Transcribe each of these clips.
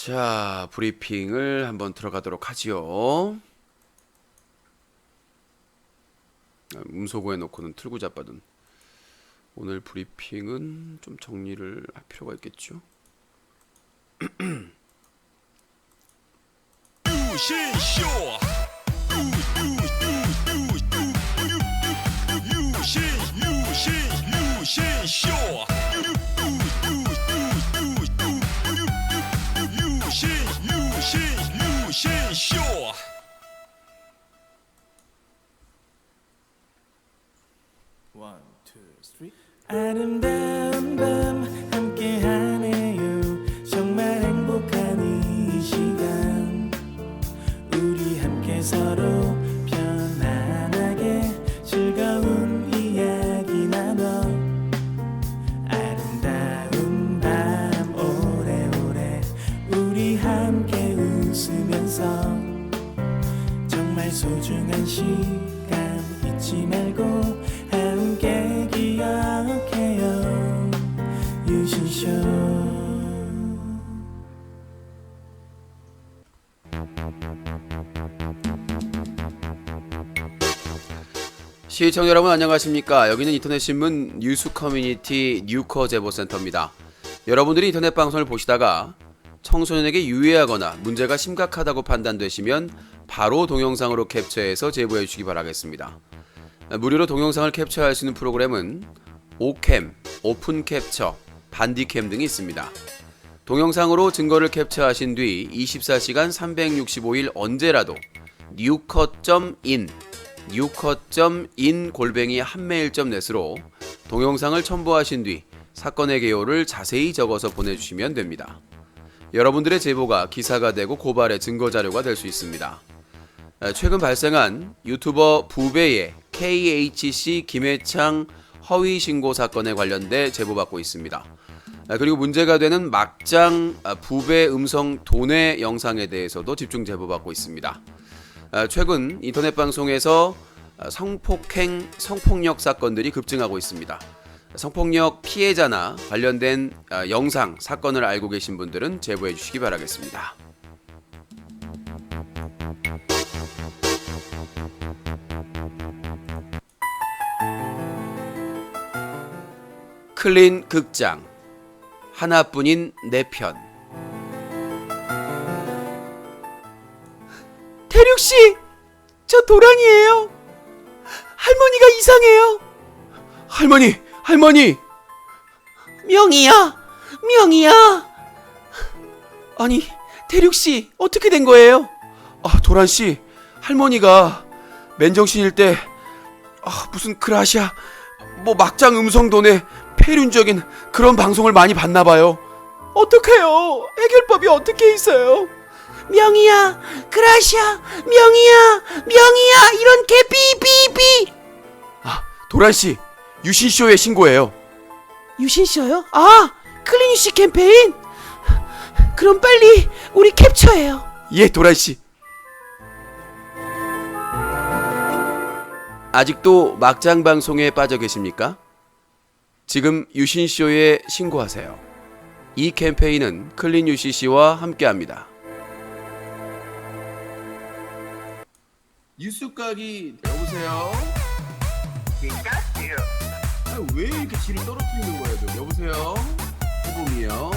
자, 브리핑을 한번 들어가도록 하지요. 음소거해 놓고는 틀고 자빠든. 오늘 브리핑은 좀 정리를 할 필요가 있겠죠. One, two, three. 아름다운 밤 함께하네요. 정말 행복한 이 시간 우리 함께 서로 편안하게 즐거운 이야기 나눠 아름다운 밤 오래오래 우리 함께 웃으면서 정말 소중한 시간 잊지 말고 함께 기억해요. 유신쇼. 시청자 여러분 안녕하십니까. 여기는 인터넷신문 뉴스커뮤니티 뉴커제보센터입니다. 여러분들이 인터넷 방송을 보시다가 청소년에게 유해하거나 문제가 심각하다고 판단되시면 바로 동영상으로 캡처해서 제보해 주시기 바라겠습니다. 무료로 동영상을 캡처할 수 있는 프로그램은 오캠, 오픈캡처, 반디캠 등이 있습니다. 동영상으로 증거를 캡처하신 뒤 24시간 365일 언제라도 newcut.in/한메일.net으로 동영상을 첨부하신 뒤 사건의 개요를 자세히 적어서 보내주시면 됩니다. 여러분들의 제보가 기사가 되고 고발의 증거자료가 될 수 있습니다. 최근 발생한 유튜버 부배의 KHC 김해창 허위 신고 사건에 관련돼 제보받고 있습니다. 그리고 문제가 되는 막장 부배 음성 도내 영상에 대해서도 집중 제보받고 있습니다. 최근 인터넷 방송에서 성폭행, 성폭력 사건들이 급증하고 있습니다. 성폭력 피해자나 관련된 영상, 사건을 알고 계신 분들은 제보해 주시기 바라겠습니다. 클린 극장 하나뿐인 내 편. 대륙씨, 저 도란이에요. 할머니가 이상해요. 할머니. 명이야. 아니, 대륙씨 어떻게 된 거예요? 도란씨, 할머니가 맨정신일 때 무슨 크라시아 막장 음성도내 폐륜적인 그런 방송을 많이 봤나봐요. 어떡해요? 해결법이 어떻게 있어요? 명이야, 크라시아, 명이야, 이런 개 삐삐삐. 도란씨, 유신쇼에 신고해요. 유신쇼요? 클린유씨 캠페인? 그럼 빨리 우리 캡처해요. 예, 도란씨. 아직도 막장 방송에 빠져 계십니까? 지금 유신쇼에 신고하세요. 이 캠페인은 클린 UCC와 함께합니다. 뉴스각이 여보세요? 왜 이렇게 질을 떨어뜨리는 거예요? 여보세요? 호범이요?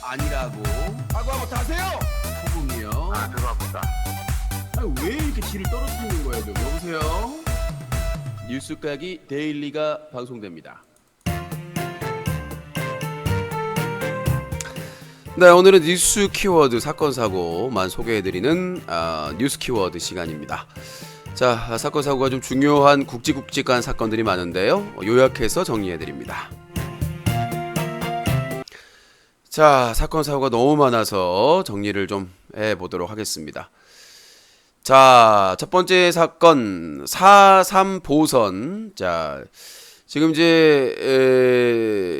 아니라고. 사과하고 타세요. 호범이요? 죄송합니다. 왜 이렇게 질을 떨어뜨리는 거예요? 여보세요? 뉴스각이 데일리가 방송됩니다. 네, 오늘은 뉴스 키워드 사건 사고만 소개해드리는 뉴스 키워드 시간입니다. 자, 사건 사고가 좀 중요한 굵직굵직한 사건들이 많은데요. 요약해서 정리해드립니다. 자, 사건 사고가 너무 많아서 정리를 좀 해보도록 하겠습니다. 자, 첫 번째 사건 4.3 보선. 자, 지금 이제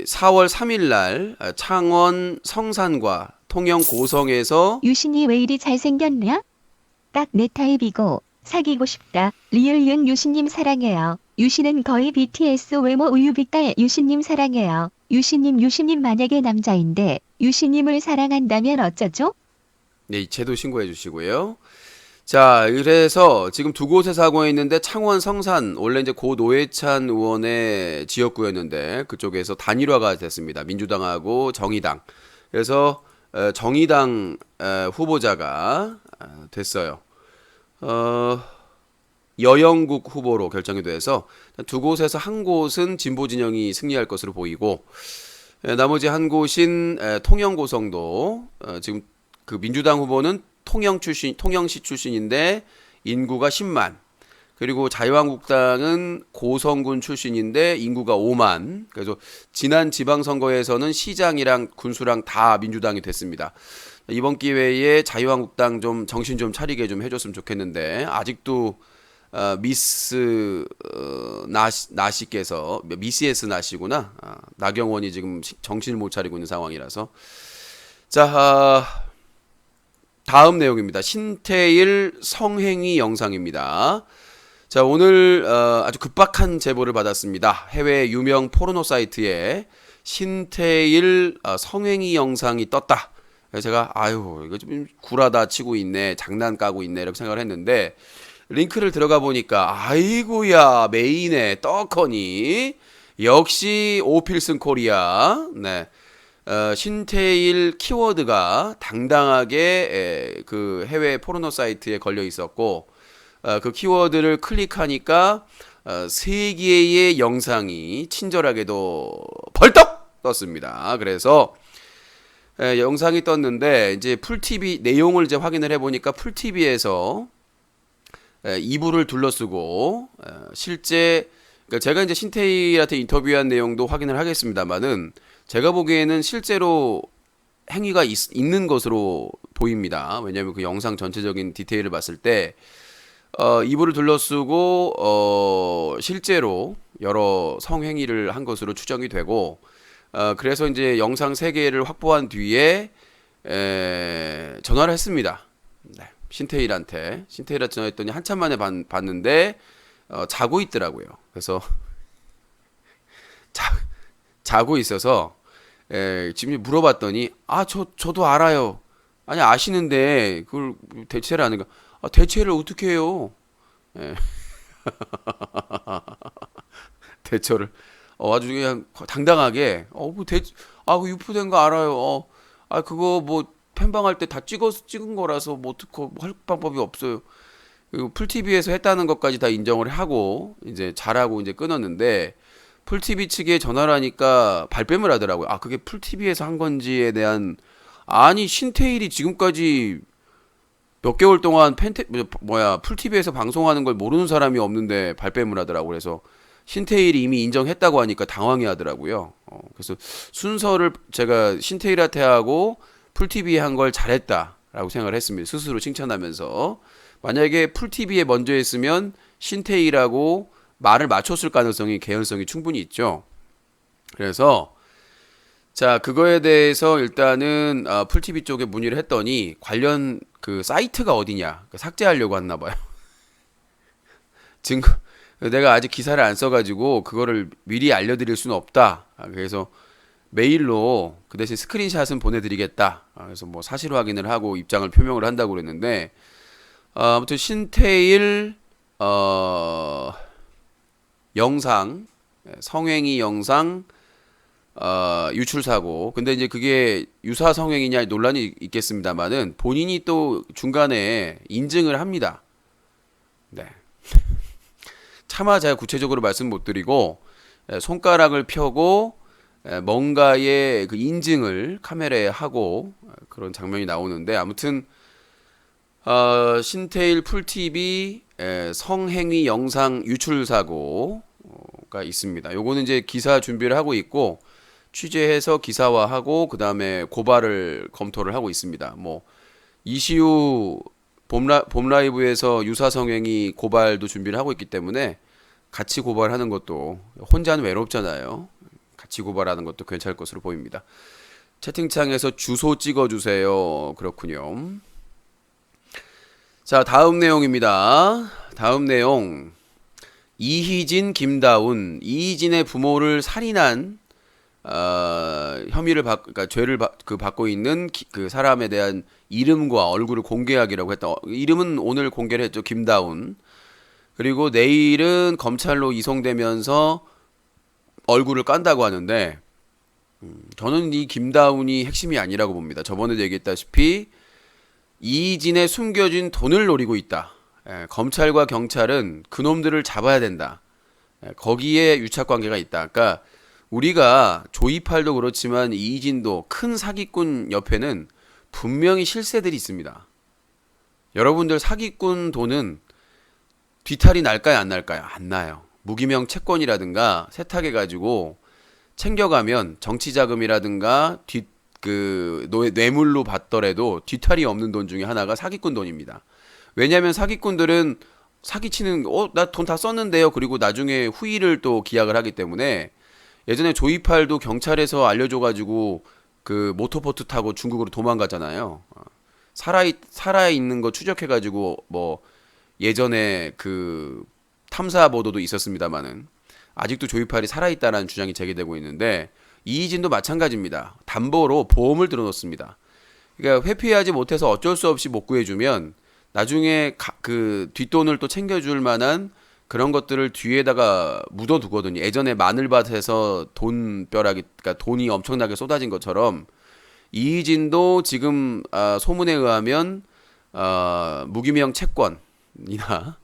4월 3일 날 창원 성산과 통영 고성에서 유신이 왜 이리 잘생겼냐? 딱 내 타입이고 사귀고 싶다. 리을윤 유신님 사랑해요. 유신은 거의 BTS 외모 우유빛깔. 유신님 사랑해요. 유신님 만약에 남자인데 유신님을 사랑한다면 어쩌죠? 네, 이체도 신고해 주시고요. 자, 그래서 지금 두 곳에 사고에 있는데 창원 성산 원래 이제 고 노회찬 의원의 지역구였는데 그쪽에서 단일화가 됐습니다. 민주당하고 정의당. 그래서 정의당 후보자가 됐어요. 여영국 후보로 결정이 돼서 두 곳에서 한 곳은 진보 진영이 승리할 것으로 보이고 나머지 한 곳인 통영고성도 지금 그 민주당 후보는 통영시 출신인데 인구가 10만. 그리고 자유한국당은 고성군 출신인데 인구가 5만. 그래서 지난 지방선거에서는 시장이랑 군수랑 다 민주당이 됐습니다. 이번 기회에 자유한국당 좀 정신 좀 차리게 좀 해줬으면 좋겠는데 아직도 미스 나시께서 미스 나시구나. 나경원이 지금 정신을 못 차리고 있는 상황이라서 자. 다음 내용입니다. 신태일 성행위 영상입니다. 자, 오늘 아주 급박한 제보를 받았습니다. 해외 유명 포르노 사이트에 신태일 성행위 영상이 떴다. 그래서 제가 아유 이거 좀 구라다 치고 있네, 장난 까고 있네 이렇게 생각을 했는데 링크를 들어가 보니까 아이고야 메인에 떡하니 역시 오필슨 코리아. 네. 신태일 키워드가 당당하게 그 해외 포르노 사이트에 걸려 있었고 그 키워드를 클릭하니까 세 개의 영상이 친절하게도 벌떡 떴습니다. 그래서 영상이 떴는데 이제 풀TV 내용을 이제 확인을 해보니까 풀TV에서 이불을 둘러쓰고 실제 그러니까 제가 이제 신태일한테 인터뷰한 내용도 확인을 하겠습니다만은 제가 보기에는 실제로 행위가 있는 것으로 보입니다. 왜냐하면 그 영상 전체적인 디테일을 봤을 때 이불을 둘러쓰고 실제로 여러 성행위를 한 것으로 추정이 되고 그래서 이제 영상 3개를 확보한 뒤에 전화를 했습니다. 네, 신태일한테 전화했더니 한참 만에 봤는데 자고 있더라고요. 그래서 자고 있어서 지금 물어봤더니 저도 알아요. 아니 아시는데 그걸 대체를 하는가? 대체를 어떻게 해요? 대처를 아주 그냥 당당하게 그 유포된 거 알아요. 그거 뭐 팬방할 때 다 찍은 거라서 뭐 어떻게 할 방법이 없어요. 그리고 풀TV에서 했다는 것까지 다 인정을 하고 이제 잘하고 이제 끊었는데 풀TV 측에 전화를 하니까 발뺌을 하더라고요. 그게 풀TV에서 한 건지에 대한 아니 신태일이 지금까지 몇 개월 동안 풀TV에서 방송하는 걸 모르는 사람이 없는데 발뺌을 하더라고요. 그래서 신태일이 이미 인정했다고 하니까 당황해 하더라고요. 그래서 순서를 제가 신태일한테 하고 풀TV에 한 걸 잘했다라고 생각을 했습니다. 스스로 칭찬하면서 만약에 풀TV에 먼저 했으면 신태일하고 말을 맞췄을 가능성이 개연성이 충분히 있죠. 그래서 자 그거에 대해서 일단은 풀TV 쪽에 문의를 했더니 관련 그 사이트가 어디냐 삭제하려고 했나 봐요. 증거 내가 아직 기사를 안 써가지고 그거를 미리 알려드릴 수는 없다. 그래서 메일로 그 대신 스크린샷은 보내드리겠다. 그래서 뭐 사실 확인을 하고 입장을 표명을 한다고 그랬는데 아무튼 신태일 영상 성행위 영상 유출 사고. 근데 이제 그게 유사 성행위냐 논란이 있겠습니다만은 본인이 또 중간에 인증을 합니다. 네. 차마 제가 구체적으로 말씀 못 드리고 손가락을 펴고 뭔가의 그 인증을 카메라에 하고 그런 장면이 나오는데 아무튼 신태일 풀TV 성행위 영상 유출 사고가 있습니다. 요거는 이제 기사 준비를 하고 있고 취재해서 기사화하고 그 다음에 고발을 검토를 하고 있습니다. 뭐 이시우 봄라이브에서 유사성행위 고발도 준비를 하고 있기 때문에 같이 고발하는 것도 혼자는 외롭잖아요. 같이 고발하는 것도 괜찮을 것으로 보입니다. 채팅창에서 주소 찍어주세요. 그렇군요. 자 다음 내용입니다. 다음 내용 이희진 김다운 이희진의 부모를 살인한 그러니까 죄를 받고 있는 그 사람에 대한 이름과 얼굴을 공개하기라고 했다. 이름은 오늘 공개를 했죠. 김다운. 그리고 내일은 검찰로 이송되면서 얼굴을 깐다고 하는데 저는 이 김다운이 핵심이 아니라고 봅니다. 저번에도 얘기했다시피 이진의 숨겨진 돈을 노리고 있다. 검찰과 경찰은 그놈들을 잡아야 된다. 거기에 유착관계가 있다. 그러니까 우리가 조이팔도 그렇지만 이진도 큰 사기꾼 옆에는 분명히 실세들이 있습니다. 여러분들 사기꾼 돈은 뒤탈이 날까요, 안 날까요? 안 나요. 무기명 채권이라든가 세탁해가지고 챙겨가면 정치자금이라든가 뇌물로 받더라도 뒤탈이 없는 돈 중에 하나가 사기꾼 돈입니다. 왜냐하면 사기꾼들은 사기치는 나 돈 다 썼는데요. 그리고 나중에 후일을 또 기약을 하기 때문에 예전에 조이팔도 경찰에서 알려줘가지고 그 모터보트 타고 중국으로 도망갔잖아요. 살아있는 거 추적해가지고 뭐 예전에 그 탐사 보도도 있었습니다만은 아직도 조이팔이 살아있다라는 주장이 제기되고 있는데 이희진도 마찬가지입니다. 담보로 보험을 들어놓습니다. 그러니까 회피하지 못해서 어쩔 수 없이 못 구해주면 나중에 그 뒷돈을 또 챙겨줄 만한 그런 것들을 뒤에다가 묻어두거든요. 예전에 마늘밭에서 그러니까 돈이 엄청나게 쏟아진 것처럼 이희진도 지금 소문에 의하면 무기명 채권이나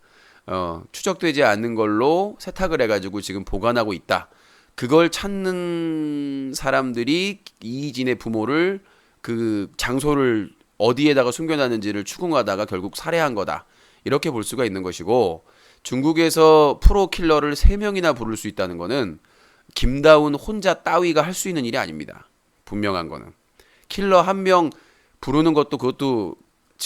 추적되지 않는 걸로 세탁을 해가지고 지금 보관하고 있다. 그걸 찾는 사람들이 이희진의 부모를 그 장소를 어디에다가 숨겨놨는지를 추궁하다가 결국 살해한 거다. 이렇게 볼 수가 있는 것이고 중국에서 프로킬러를 3명이나 부를 수 있다는 거는 김다운 혼자 따위가 할 수 있는 일이 아닙니다. 분명한 거는. 킬러 1명 부르는 것도 그것도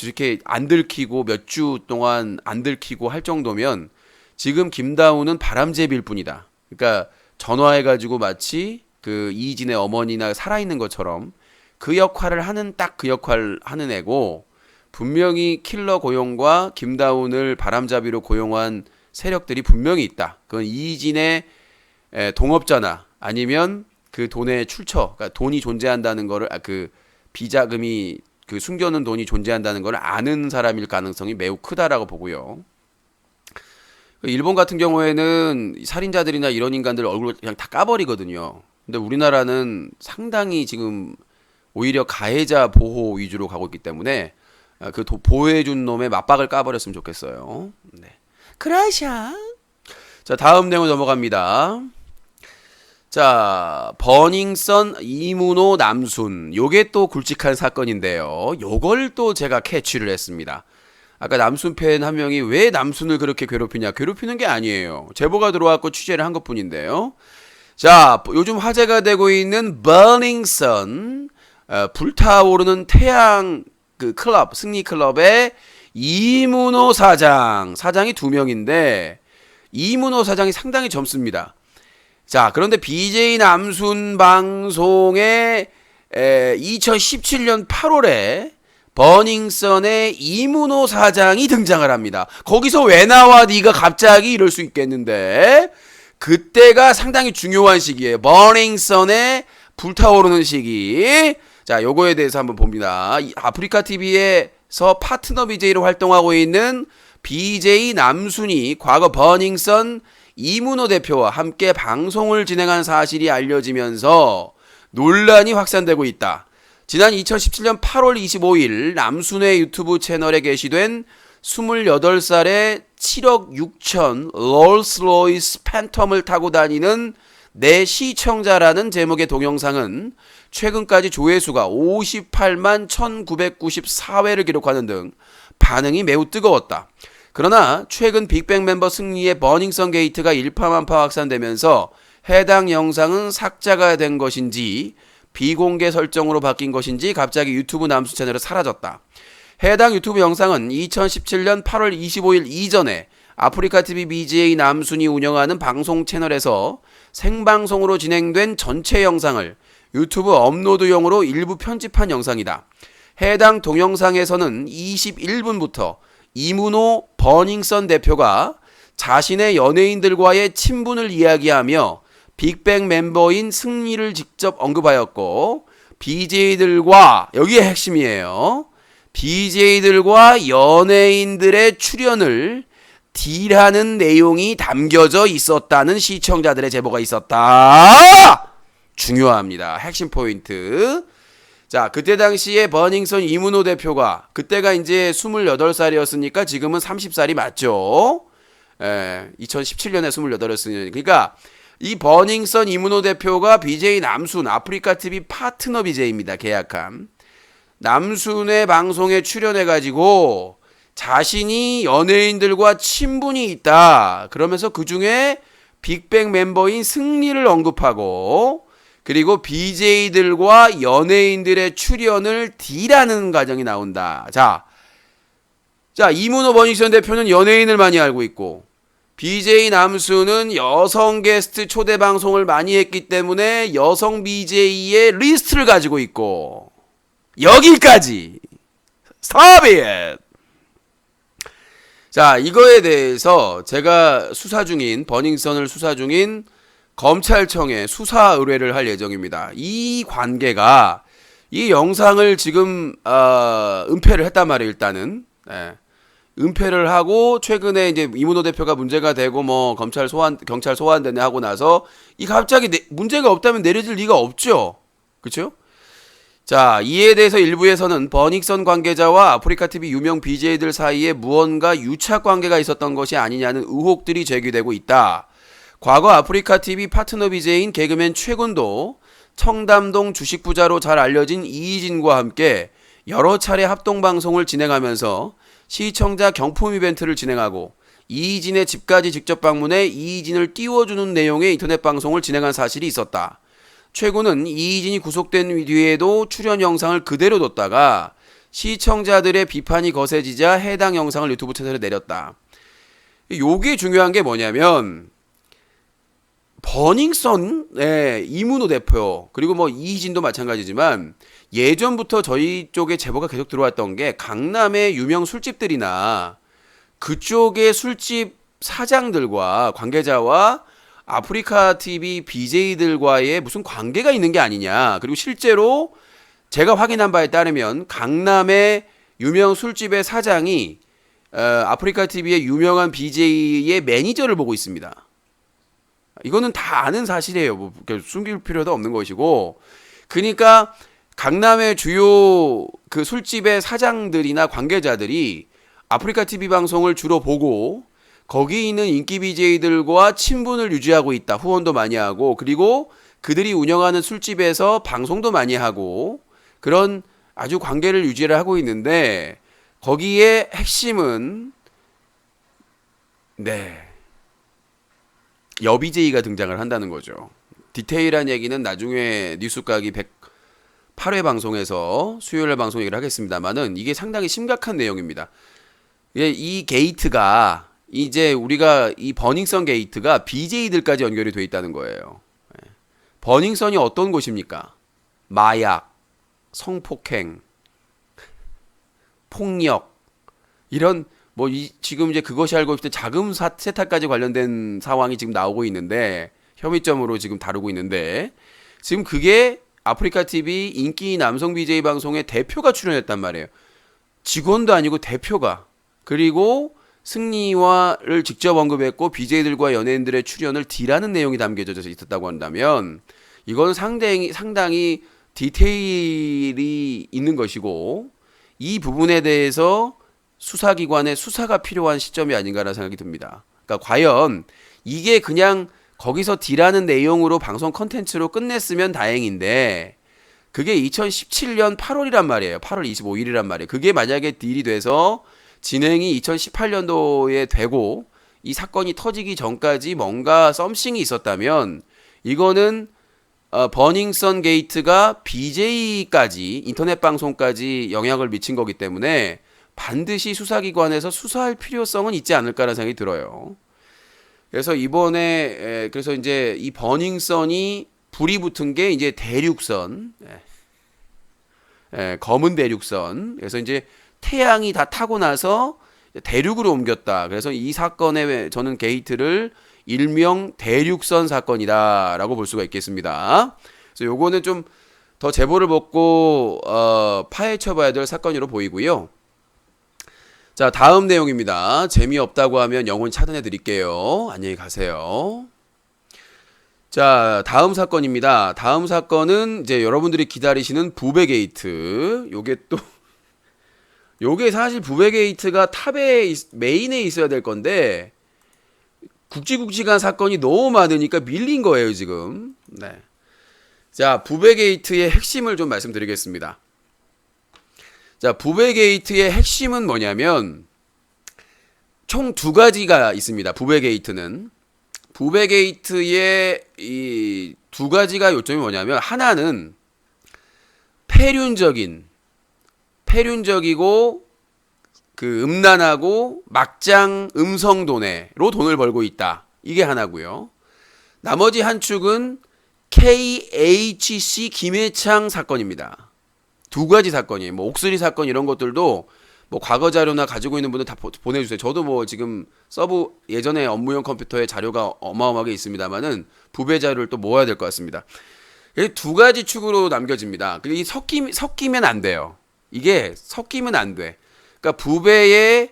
이렇게 안 들키고 몇 주 동안 안 들키고 할 정도면 지금 김다운은 바람잡이일 뿐이다. 그러니까 전화해가지고 마치 그 이희진의 어머니나 살아있는 것처럼 그 역할을 하는 딱 그 역할 하는 애고 분명히 킬러 고용과 김다운을 바람잡이로 고용한 세력들이 분명히 있다. 그건 이희진의 동업자나 아니면 그 돈의 출처, 그러니까 돈이 존재한다는 거를 그 비자금이 그 숨겨놓은 돈이 존재한다는 걸 아는 사람일 가능성이 매우 크다라고 보고요. 일본 같은 경우에는 살인자들이나 이런 인간들 얼굴 그냥 다 까버리거든요. 근데 우리나라는 상당히 지금 오히려 가해자 보호 위주로 가고 있기 때문에 그 보호해준 놈의 맞박을 까버렸으면 좋겠어요. 네. 그라샤. 자, 다음 내용 넘어갑니다. 자, 버닝썬 이문호 남순. 요게 또 굵직한 사건인데요. 요걸 또 제가 캐치를 했습니다. 아까 남순 팬 한 명이 왜 남순을 그렇게 괴롭히냐. 괴롭히는 게 아니에요. 제보가 들어왔고 취재를 한 것뿐인데요. 자, 요즘 화제가 되고 있는 버닝썬 불타오르는 태양 그 클럽, 승리 클럽의 이문호 사장이 2명인데 이문호 사장이 상당히 젊습니다. 자, 그런데 BJ 남순 방송에 2017년 8월에 버닝썬의 이문호 사장이 등장을 합니다. 거기서 왜 나와 네가 갑자기 이럴 수 있겠는데 그때가 상당히 중요한 시기예요. 버닝썬의 불타오르는 시기. 자, 요거에 대해서 한번 봅니다. 아프리카 TV에서 파트너 BJ로 활동하고 있는 BJ 남순이 과거 버닝썬 이문호 대표와 함께 방송을 진행한 사실이 알려지면서 논란이 확산되고 있다. 지난 2017년 8월 25일 남순의 유튜브 채널에 게시된 28살의 7억 6천 롤스로이스 팬텀을 타고 다니는 내 시청자라는 제목의 동영상은 최근까지 조회수가 58만 1994회를 기록하는 등 반응이 매우 뜨거웠다. 그러나 최근 빅뱅 멤버 승리의 버닝썬 게이트가 일파만파 확산되면서 해당 영상은 삭제가 된 것인지 비공개 설정으로 바뀐 것인지 갑자기 유튜브 남순 채널에 사라졌다. 해당 유튜브 영상은 2017년 8월 25일 이전에 아프리카TV BJ 남순이 운영하는 방송 채널에서 생방송으로 진행된 전체 영상을 유튜브 업로드용으로 일부 편집한 영상이다. 해당 동영상에서는 21분부터 이문호 버닝썬 대표가 자신의 연예인들과의 친분을 이야기하며 빅뱅 멤버인 승리를 직접 언급하였고 BJ들과 여기에 핵심이에요. BJ들과 연예인들의 출연을 딜하는 내용이 담겨져 있었다는 시청자들의 제보가 있었다. 중요합니다. 핵심 포인트. 자, 그때 당시에 버닝썬 이문호 대표가 그때가 이제 28살이었으니까 지금은 30살이 맞죠. 2017년에 28이었으니까 그러니까 이 버닝썬 이문호 대표가 BJ 남순 아프리카 TV 파트너 BJ입니다. 계약한 남순의 방송에 출연해가지고 자신이 연예인들과 친분이 있다. 그러면서 그 중에 빅뱅 멤버인 승리를 언급하고 그리고 BJ들과 연예인들의 출연을 딜하는 과정이 나온다. 자, 이문호 버닝썬 대표는 연예인을 많이 알고 있고 BJ 남수는 여성 게스트 초대 방송을 많이 했기 때문에 여성 BJ의 리스트를 가지고 있고 여기까지 Stop it! 자, 이거에 대해서 제가 버닝썬을 수사 중인 검찰청에 수사 의뢰를 할 예정입니다. 이 관계가 이 영상을 지금 은폐를 했단 말이에요. 일단은 은폐를 하고 최근에 이제 이문호 대표가 문제가 되고 뭐 경찰 소환되네 하고 나서 이 갑자기 문제가 없다면 내려질 리가 없죠. 그렇죠? 자, 이에 대해서 일부에서는 버닝썬 관계자와 아프리카TV 유명 BJ들 사이에 무언가 유착 관계가 있었던 것이 아니냐는 의혹들이 제기되고 있다. 과거 아프리카TV 파트너 BJ인 개그맨 최군도 청담동 주식부자로 잘 알려진 이희진과 함께 여러 차례 합동방송을 진행하면서 시청자 경품 이벤트를 진행하고 이희진의 집까지 직접 방문해 이희진을 띄워주는 내용의 인터넷 방송을 진행한 사실이 있었다. 최군은 이희진이 구속된 뒤에도 출연 영상을 그대로 뒀다가 시청자들의 비판이 거세지자 해당 영상을 유튜브 채널에 내렸다. 요게 중요한 게 뭐냐면 버닝썬의 이문호 대표 그리고 뭐 이희진도 마찬가지지만 예전부터 저희 쪽에 제보가 계속 들어왔던 게 강남의 유명 술집들이나 그쪽의 술집 사장들과 관계자와 아프리카TV BJ들과의 무슨 관계가 있는 게 아니냐. 그리고 실제로 제가 확인한 바에 따르면 강남의 유명 술집의 사장이 아프리카TV의 유명한 BJ의 매니저를 보고 있습니다. 이거는 다 아는 사실이에요. 뭐 숨길 필요도 없는 것이고. 그러니까 강남의 주요 그 술집의 사장들이나 관계자들이 아프리카TV 방송을 주로 보고 거기 있는 인기 BJ들과 친분을 유지하고 있다. 후원도 많이 하고 그리고 그들이 운영하는 술집에서 방송도 많이 하고 그런 아주 관계를 유지를 하고 있는데 거기에 핵심은 여 BJ가 등장을 한다는 거죠. 디테일한 얘기는 나중에 뉴스각이 108회 방송에서 수요일 방송 얘기를 하겠습니다만은 이게 상당히 심각한 내용입니다. 이 게이트가 이제 우리가 이 버닝썬 게이트가 BJ들까지 연결이 돼 있다는 거예요. 버닝썬이 어떤 곳입니까? 마약, 성폭행, 폭력 이런 뭐 지금 이제 그것이 알고 싶을 때 자금 세탁까지 관련된 상황이 지금 나오고 있는데 혐의점으로 지금 다루고 있는데 지금 그게 아프리카TV 인기 남성 BJ 방송의 대표가 출연했단 말이에요. 직원도 아니고 대표가. 그리고 승리와를 직접 언급했고 BJ들과 연예인들의 출연을 딜하는 내용이 담겨져 있었다고 한다면 이건 상당히 디테일이 있는 것이고 이 부분에 대해서 수사기관의 수사가 필요한 시점이 아닌가라는 생각이 듭니다. 그러니까 과연 이게 그냥 거기서 딜하는 내용으로 방송 컨텐츠로 끝냈으면 다행인데 그게 2017년 8월이란 말이에요. 8월 25일이란 말이에요. 그게 만약에 딜이 돼서 진행이 2018년도에 되고 이 사건이 터지기 전까지 뭔가 썸씽이 있었다면 이거는 버닝썬 게이트가 BJ까지 인터넷 방송까지 영향을 미친 거기 때문에 반드시 수사기관에서 수사할 필요성은 있지 않을까라는 생각이 들어요. 그래서 이번에 그래서 이제 이 버닝썬이 불이 붙은 게 이제 대륙선, 검은 대륙선. 그래서 이제 태양이 다 타고 나서 대륙으로 옮겼다. 그래서 이 사건의 저는 게이트를 일명 대륙선 사건이다라고 볼 수가 있겠습니다. 그래서 요거는 좀 더 제보를 받고 파헤쳐봐야 될 사건으로 보이고요. 자, 다음 내용입니다. 재미없다고 하면 영혼 차단해 드릴게요. 안녕히 가세요. 자, 다음 사건입니다. 다음 사건은 이제 여러분들이 기다리시는 부배 게이트. 요게 사실 부배 게이트가 탑에 메인에 있어야 될 건데 굵직굵직한 사건이 너무 많으니까 밀린 거예요, 지금. 네. 자, 부배 게이트의 핵심을 좀 말씀드리겠습니다. 자, 부배 게이트의 핵심은 뭐냐면 총 두 가지가 있습니다. 부배 게이트는 부배 게이트의 이 두 가지가 요점이 뭐냐면 하나는 폐륜적이고 그 음란하고 막장 음성 도내로 돈을 벌고 있다. 이게 하나고요. 나머지 한 축은 KHC 김해창 사건입니다. 두 가지 사건이에요. 뭐 옥스리 사건 이런 것들도 뭐 과거 자료나 가지고 있는 분들 다 보내주세요. 저도 뭐 지금 서브 예전에 업무용 컴퓨터에 자료가 어마어마하게 있습니다만은 부배 자료를 또 모아야 될 것 같습니다. 두 가지 축으로 남겨집니다. 이 섞이면 안 돼요. 이게 섞이면 안 돼. 그러니까 부배의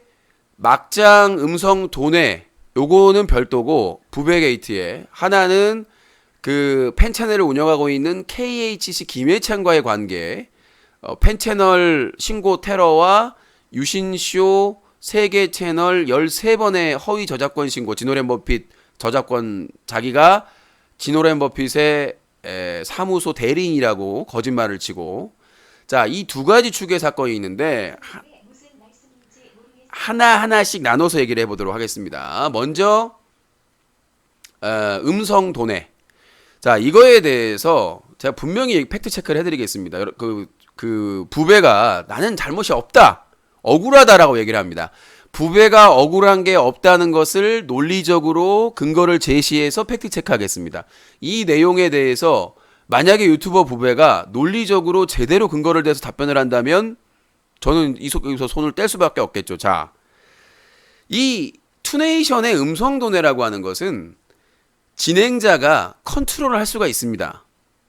막장 음성 도내 요거는 별도고 부배 게이트에 하나는 그 팬 채널을 운영하고 있는 KHC 김해창과의 관계, 팬 채널 신고 테러와 유신쇼 세계 채널 13번의 허위 저작권 신고, 지노랜 버핏 저작권 자기가 지노랜 버핏의 사무소 대리인이라고 거짓말을 치고, 자, 이 두 가지 축의 사건이 있는데 하나하나씩 나눠서 얘기를 해보도록 하겠습니다. 먼저 음성 도내. 자, 이거에 대해서 제가 분명히 팩트 체크를 해드리겠습니다. 그 부배가 나는 잘못이 없다, 억울하다라고 얘기를 합니다. 부배가 억울한 게 없다는 것을 논리적으로 근거를 제시해서 팩트 체크하겠습니다. 이 내용에 대해서 만약에 유튜버 부배가 논리적으로 제대로 근거를 대서 답변을 한다면 저는 여기서 손을 뗄 수밖에 없겠죠. 자, 이 투네이션의 음성 도내라고 하는 것은 진행자가 컨트롤을 할 수가 있습니다.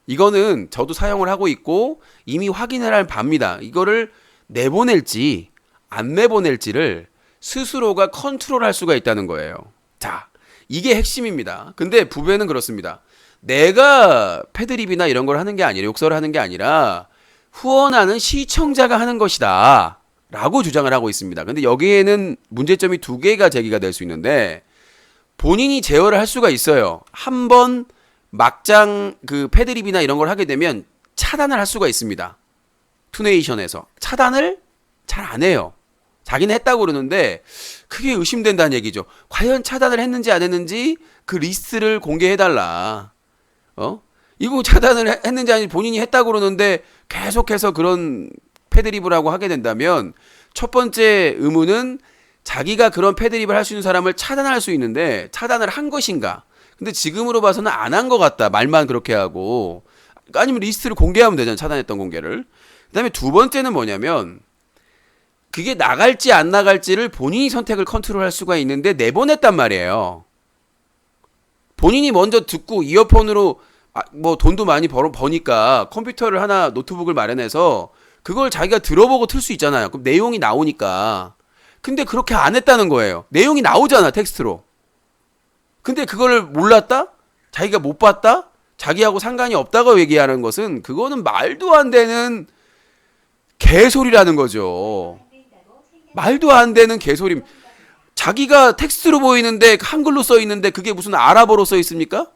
이거는 저도 사용을 하고 있고 이미 확인을 할 바입니다. 이거를 내보낼지 안 내보낼지를 스스로가 컨트롤할 수가 있다는 거예요. 자, 이게 핵심입니다. 근데 부배는 그렇습니다. 내가 패드립이나 이런 걸 하는 게 아니라, 욕설을 하는 게 아니라 후원하는 시청자가 하는 것이다 라고 주장을 하고 있습니다. 근데 여기에는 문제점이 두 개가 제기가 될 수 있는데, 본인이 제어를 할 수가 있어요. 한번 막장 그 패드립이나 이런 걸 하게 되면 차단을 할 수가 있습니다. 투네이션에서 차단을 잘 안 해요. 자기는 했다고 그러는데 크게 의심된다는 얘기죠. 과연 차단을 했는지 안 했는지 그 리스트를 공개해달라. 이거 차단을 했는지 아닌지 본인이 했다고 그러는데 계속해서 그런 패드립을 하고 하게 된다면, 첫 번째 의문은 자기가 그런 패드립을 할 수 있는 사람을 차단할 수 있는데 차단을 한 것인가? 근데 지금으로 봐서는 안 한 것 같다. 말만 그렇게 하고. 아니면 리스트를 공개하면 되잖아. 차단했던 공개를. 그 다음에 두 번째는 뭐냐면, 그게 나갈지 안 나갈지를 본인이 선택을 컨트롤할 수가 있는데 내보냈단 말이에요. 본인이 먼저 듣고 이어폰으로 뭐 돈도 많이 버니까 컴퓨터를 하나, 노트북을 마련해서 그걸 자기가 들어보고 틀 수 있잖아요. 그럼 내용이 나오니까. 근데 그렇게 안 했다는 거예요. 내용이 나오잖아, 텍스트로. 근데 그걸 몰랐다? 자기가 못 봤다? 자기하고 상관이 없다고 얘기하는 것은, 그거는 말도 안 되는 개소리라는 거죠. 말도 안 되는 개소리. 자기가 텍스트로 보이는데 한글로 써 있는데 그게 무슨 아랍어로 써 있습니까?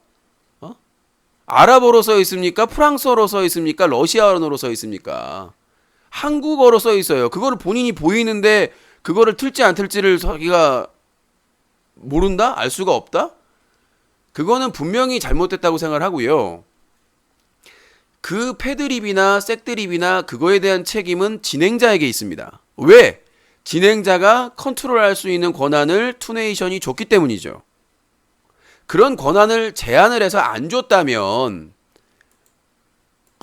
아랍어로 써 있습니까? 프랑스어로 써 있습니까? 러시아어로 써 있습니까? 한국어로 써 있어요. 그거를 본인이 보이는데 그거를 틀지 안 틀지를 자기가 모른다? 알 수가 없다? 그거는 분명히 잘못됐다고 생각을 하고요. 그 패드립이나 색드립이나 그거에 대한 책임은 진행자에게 있습니다. 왜? 진행자가 컨트롤할 수 있는 권한을 투네이션이 줬기 때문이죠. 그런 권한을 제한을 해서 안 줬다면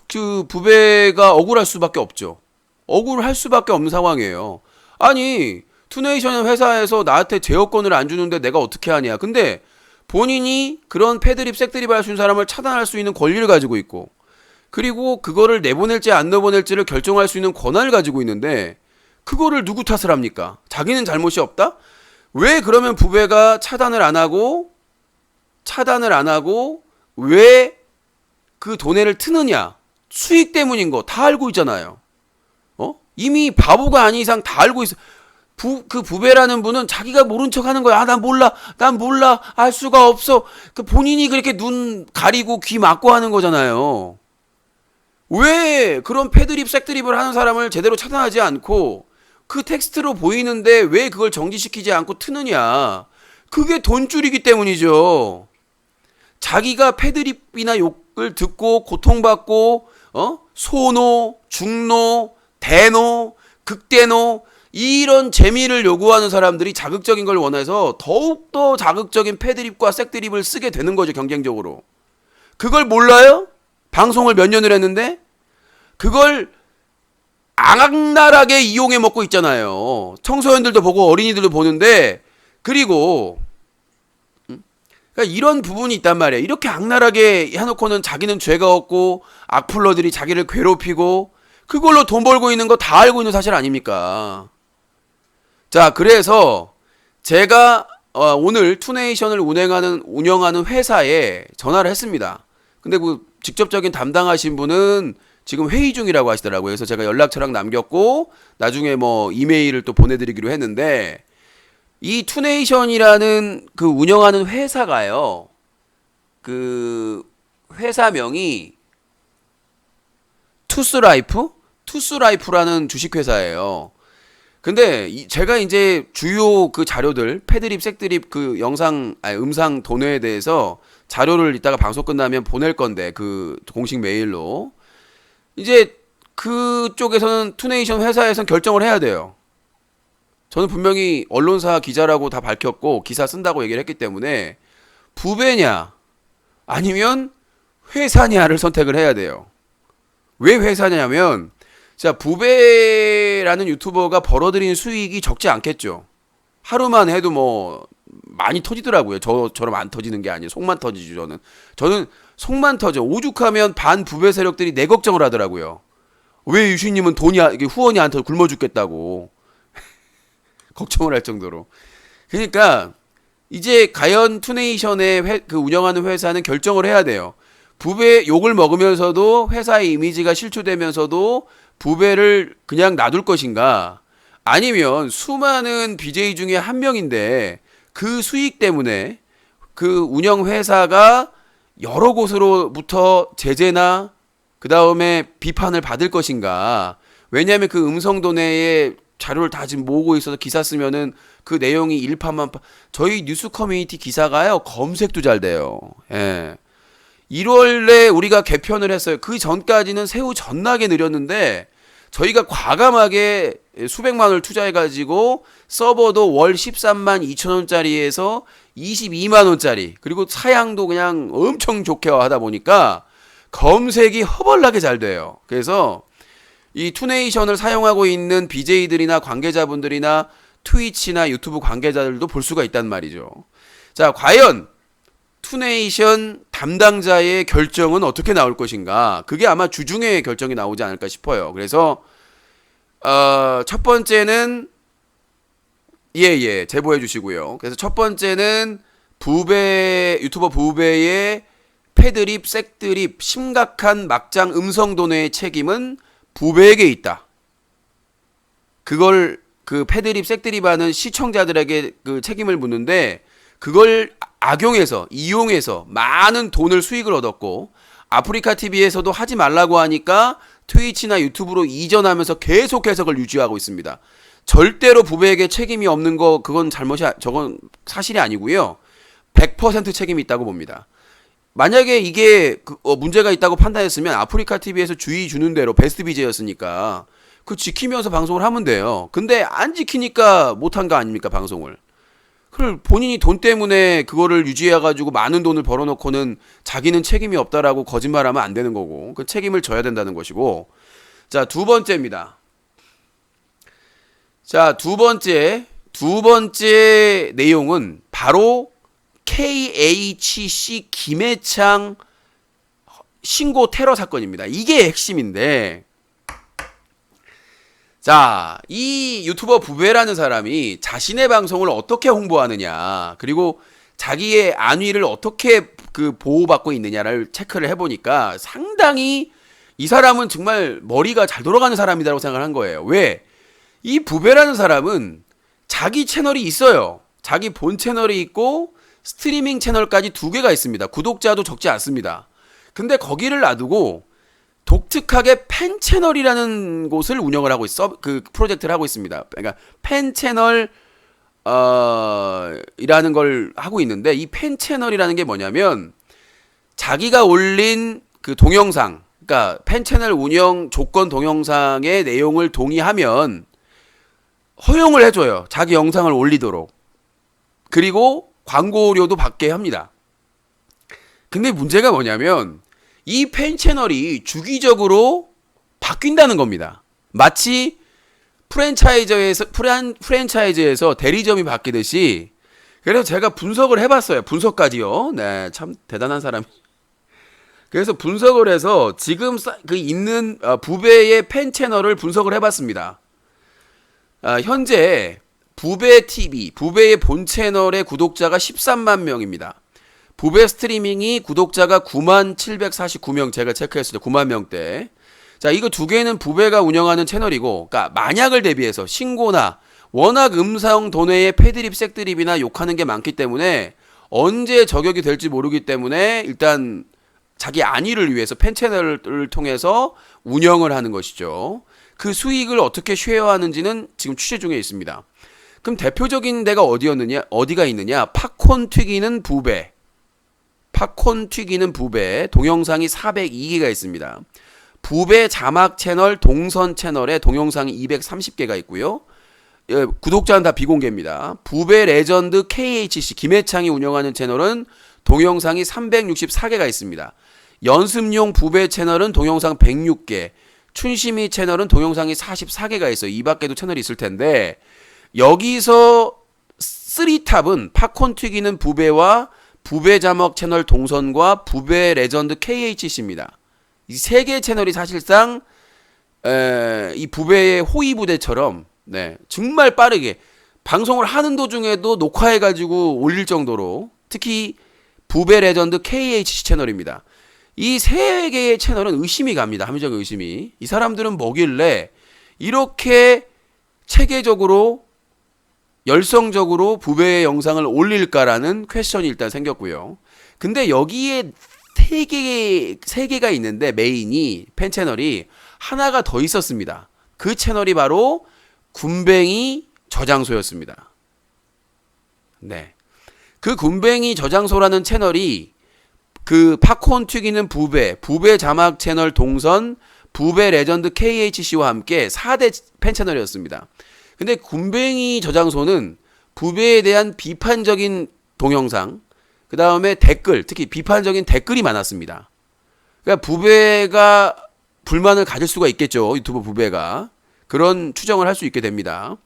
그 부배가 억울할 수밖에 없죠. 억울할 수밖에 없는 상황이에요. 아니, 투네이션 회사에서 나한테 제어권을 안 주는데 내가 어떻게 하냐. 근데 본인이 그런 패드립, 색드립 할 수 있는 사람을 차단할 수 있는 권리를 가지고 있고, 그리고 그거를 내보낼지 안 내보낼지를 결정할 수 있는 권한을 가지고 있는데, 그거를 누구 탓을 합니까? 자기는 잘못이 없다? 왜 그러면 부배가 차단을 안 하고 왜 그 돈을 트느냐? 수익 때문인 거 다 알고 있잖아요. 이미 바보가 아닌 이상 다 알고 있어. 그 부배라는 분은 자기가 모른 척 하는 거야. 난 몰라, 알 수가 없어. 그 본인이 그렇게 눈 가리고 귀 막고 하는 거잖아요. 왜 그런 패드립, 색드립을 하는 사람을 제대로 차단하지 않고 그 텍스트로 보이는데 왜 그걸 정지시키지 않고 트느냐? 그게 돈줄이기 때문이죠. 자기가 패드립이나 욕을 듣고 고통받고 소노, 중노, 대노, 극대노 이런 재미를 요구하는 사람들이 자극적인 걸 원해서 더욱더 자극적인 패드립과 색드립을 쓰게 되는 거죠. 경쟁적으로. 그걸 몰라요? 방송을 몇 년을 했는데 그걸 악랄하게 이용해 먹고 있잖아요. 청소년들도 보고 어린이들도 보는데, 그리고 그러니까 이런 부분이 있단 말이에요. 이렇게 악랄하게 해놓고는 자기는 죄가 없고 악플러들이 자기를 괴롭히고 그걸로 돈 벌고 있는 거 다 알고 있는 사실 아닙니까? 자, 그래서 제가 오늘 투네이션을 운영하는 회사에 전화를 했습니다. 근데 그 직접적인 담당하신 분은 지금 회의 중이라고 하시더라고요. 그래서 제가 연락처랑 남겼고 나중에 뭐 이메일을 또 보내드리기로 했는데, 이 투네이션이라는 그 운영하는 회사가요, 그 회사명이 투스라이프라는 주식회사예요. 근데 제가 이제 주요 그 자료들, 패드립, 색드립 그 음상 도내에 대해서 자료를 이따가 방송 끝나면 보낼 건데, 그 공식 메일로. 이제 그쪽에서는 투네이션 회사에서는 결정을 해야 돼요. 저는 분명히 언론사 기자라고 다 밝혔고 기사 쓴다고 얘기를 했기 때문에 부배냐 아니면 회사냐를 선택을 해야 돼요. 왜 회사냐면, 자, 부배라는 유튜버가 벌어들인 수익이 적지 않겠죠. 하루만 해도 뭐 많이 터지더라고요. 저처럼 안 터지는 게 아니에요. 속만 터지죠. 저는 속만 터져. 오죽하면 반부배 세력들이 내 걱정을 하더라고요. 왜 유신님은 후원이 안 터져 굶어 죽겠다고 걱정을 할 정도로. 그러니까 이제 가연 투네이션의 그 운영하는 회사는 결정을 해야 돼요. 부배 욕을 먹으면서도 회사의 이미지가 실추되면서도 부배를 그냥 놔둘 것인가, 아니면 수많은 BJ 중에 한 명인데 그 수익 때문에 그 운영 회사가 여러 곳으로부터 제재나 그 다음에 비판을 받을 것인가. 왜냐하면 그 음성도내에 자료를 다 지금 모으고 있어서 기사 쓰면은 그 내용이 일파만파. 저희 뉴스 커뮤니티 기사가요, 검색도 잘 돼요. 예. 1월에 우리가 개편을 했어요. 그 전까지는 새우 전나게 느렸는데 저희가 과감하게 수백만 원을 투자해가지고 서버도 월 13만 2천 원짜리에서 22만 원짜리, 그리고 사양도 그냥 엄청 좋게 하다 보니까 검색이 허벌나게 잘 돼요. 그래서 이 투네이션을 사용하고 있는 BJ들이나 관계자분들이나 트위치나 유튜브 관계자들도 볼 수가 있단 말이죠. 자, 과연 투네이션 담당자의 결정은 어떻게 나올 것인가? 그게 아마 주중에 결정이 나오지 않을까 싶어요. 그래서 첫 번째는 제보해 주시고요. 그래서 첫 번째는 유튜버 부배의 패드립, 색드립, 심각한 막장 음성도내의 책임은 부배에게 있다. 그걸 그 패드립, 색드립 하는 시청자들에게 그 책임을 묻는데, 그걸 이용해서 많은 돈을 수익을 얻었고, 아프리카 TV에서도 하지 말라고 하니까 트위치나 유튜브로 이전하면서 계속해서 그걸 유지하고 있습니다. 절대로 부배에게 책임이 없는 거, 저건 사실이 아니고요. 100% 책임이 있다고 봅니다. 만약에 이게 문제가 있다고 판단했으면 아프리카 TV에서 주의 주는 대로 베스트 BJ였으니까 그 지키면서 방송을 하면 돼요. 근데 안 지키니까 못한 거 아닙니까, 방송을. 그걸 본인이 돈 때문에 그거를 유지해가지고 많은 돈을 벌어놓고는 자기는 책임이 없다라고 거짓말하면 안 되는 거고, 그 책임을 져야 된다는 것이고. 자, 두 번째입니다. 자, 두 번째 내용은 바로 KHC 김해창 신고 테러 사건입니다. 이게 핵심인데, 자, 이 유튜버 부배라는 사람이 자신의 방송을 어떻게 홍보하느냐, 그리고 자기의 안위를 어떻게 보호받고 있느냐를 체크를 해보니까 상당히 이 사람은 정말 머리가 잘 돌아가는 사람이라고 생각을 한 거예요. 왜? 이 부배라는 사람은 자기 채널이 있어요. 자기 본 채널이 있고 스트리밍 채널까지 2개가 있습니다. 구독자도 적지 않습니다. 근데 거기를 놔두고 독특하게 팬 채널이라는 곳을 운영을 하고 있어, 그 프로젝트를 하고 있습니다. 그러니까 팬 채널 이라는 걸 하고 있는데, 이 팬 채널이라는 게 뭐냐면 자기가 올린 그 동영상, 그러니까 팬 채널 운영 조건 동영상의 내용을 동의하면 허용을 해줘요. 자기 영상을 올리도록. 그리고 광고료도 받게 합니다. 근데 문제가 뭐냐면 이 팬 채널이 주기적으로 바뀐다는 겁니다. 마치 프랜차이즈에서 대리점이 바뀌듯이. 그래서 제가 분석을 해봤어요. 분석까지요. 네, 참 대단한 사람이. 그래서 분석을 해서 지금 그 있는 부배의 팬 채널을 분석을 해봤습니다. 현재 부배 TV, 부배의 본 채널의 구독자가 13만 명입니다. 부배 스트리밍이 구독자가 9749명, 제가 체크했을 때 9만 명대. 자, 이거 2개는 부배가 운영하는 채널이고, 그러니까 만약을 대비해서 신고나 워낙 음성 도내의 패드립, 색드립이나 욕하는 게 많기 때문에 언제 저격이 될지 모르기 때문에 일단 자기 안위를 위해서 팬 채널을 통해서 운영을 하는 것이죠. 그 수익을 어떻게 쉐어하는지는 지금 취재 중에 있습니다. 그럼 대표적인 데가 어디가 있느냐? 팝콘 튀기는 부배. 팝콘 튀기는 부배. 동영상이 402개가 있습니다. 부배 자막 채널 동선 채널에 동영상이 230개가 있고요. 예, 구독자는 다 비공개입니다. 부배 레전드 KHC 김해창이 운영하는 채널은 동영상이 364개가 있습니다. 연습용 부배 채널은 동영상 106개, 춘심이 채널은 동영상이 44개가 있어요. 이 밖에도 채널이 있을 텐데, 여기서 3탑은 팝콘 튀기는 부배와 부배 자막 채널 동선과 부배 레전드 KHC입니다. 이 3개 채널이 사실상 이 부배의 호위부대처럼, 네, 정말 빠르게 방송을 하는 도중에도 녹화해가지고 올릴 정도로, 특히 부배 레전드 KHC 채널입니다. 이 3개의 채널은 의심이 갑니다. 합리적 의심이. 이 사람들은 뭐길래 이렇게 체계적으로 열성적으로 부배의 영상을 올릴까라는 퀘스천이 일단 생겼고요. 근데 여기에 3개가 있는데 메인이 팬 채널이 하나가 더 있었습니다. 그 채널이 바로 군뱅이 저장소였습니다. 네. 그 군뱅이 저장소라는 채널이 그 팝콘 튀기는 부배 자막 채널 동선, 부배 레전드 KHC와 함께 4대 팬 채널이었습니다. 근데 군뱅이 저장소는 부배에 대한 비판적인 동영상, 그 다음에 댓글, 특히 비판적인 댓글이 많았습니다. 그러니까 부배가 불만을 가질 수가 있겠죠. 유튜브 부배가. 그런 추정을 할 수 있게 됩니다.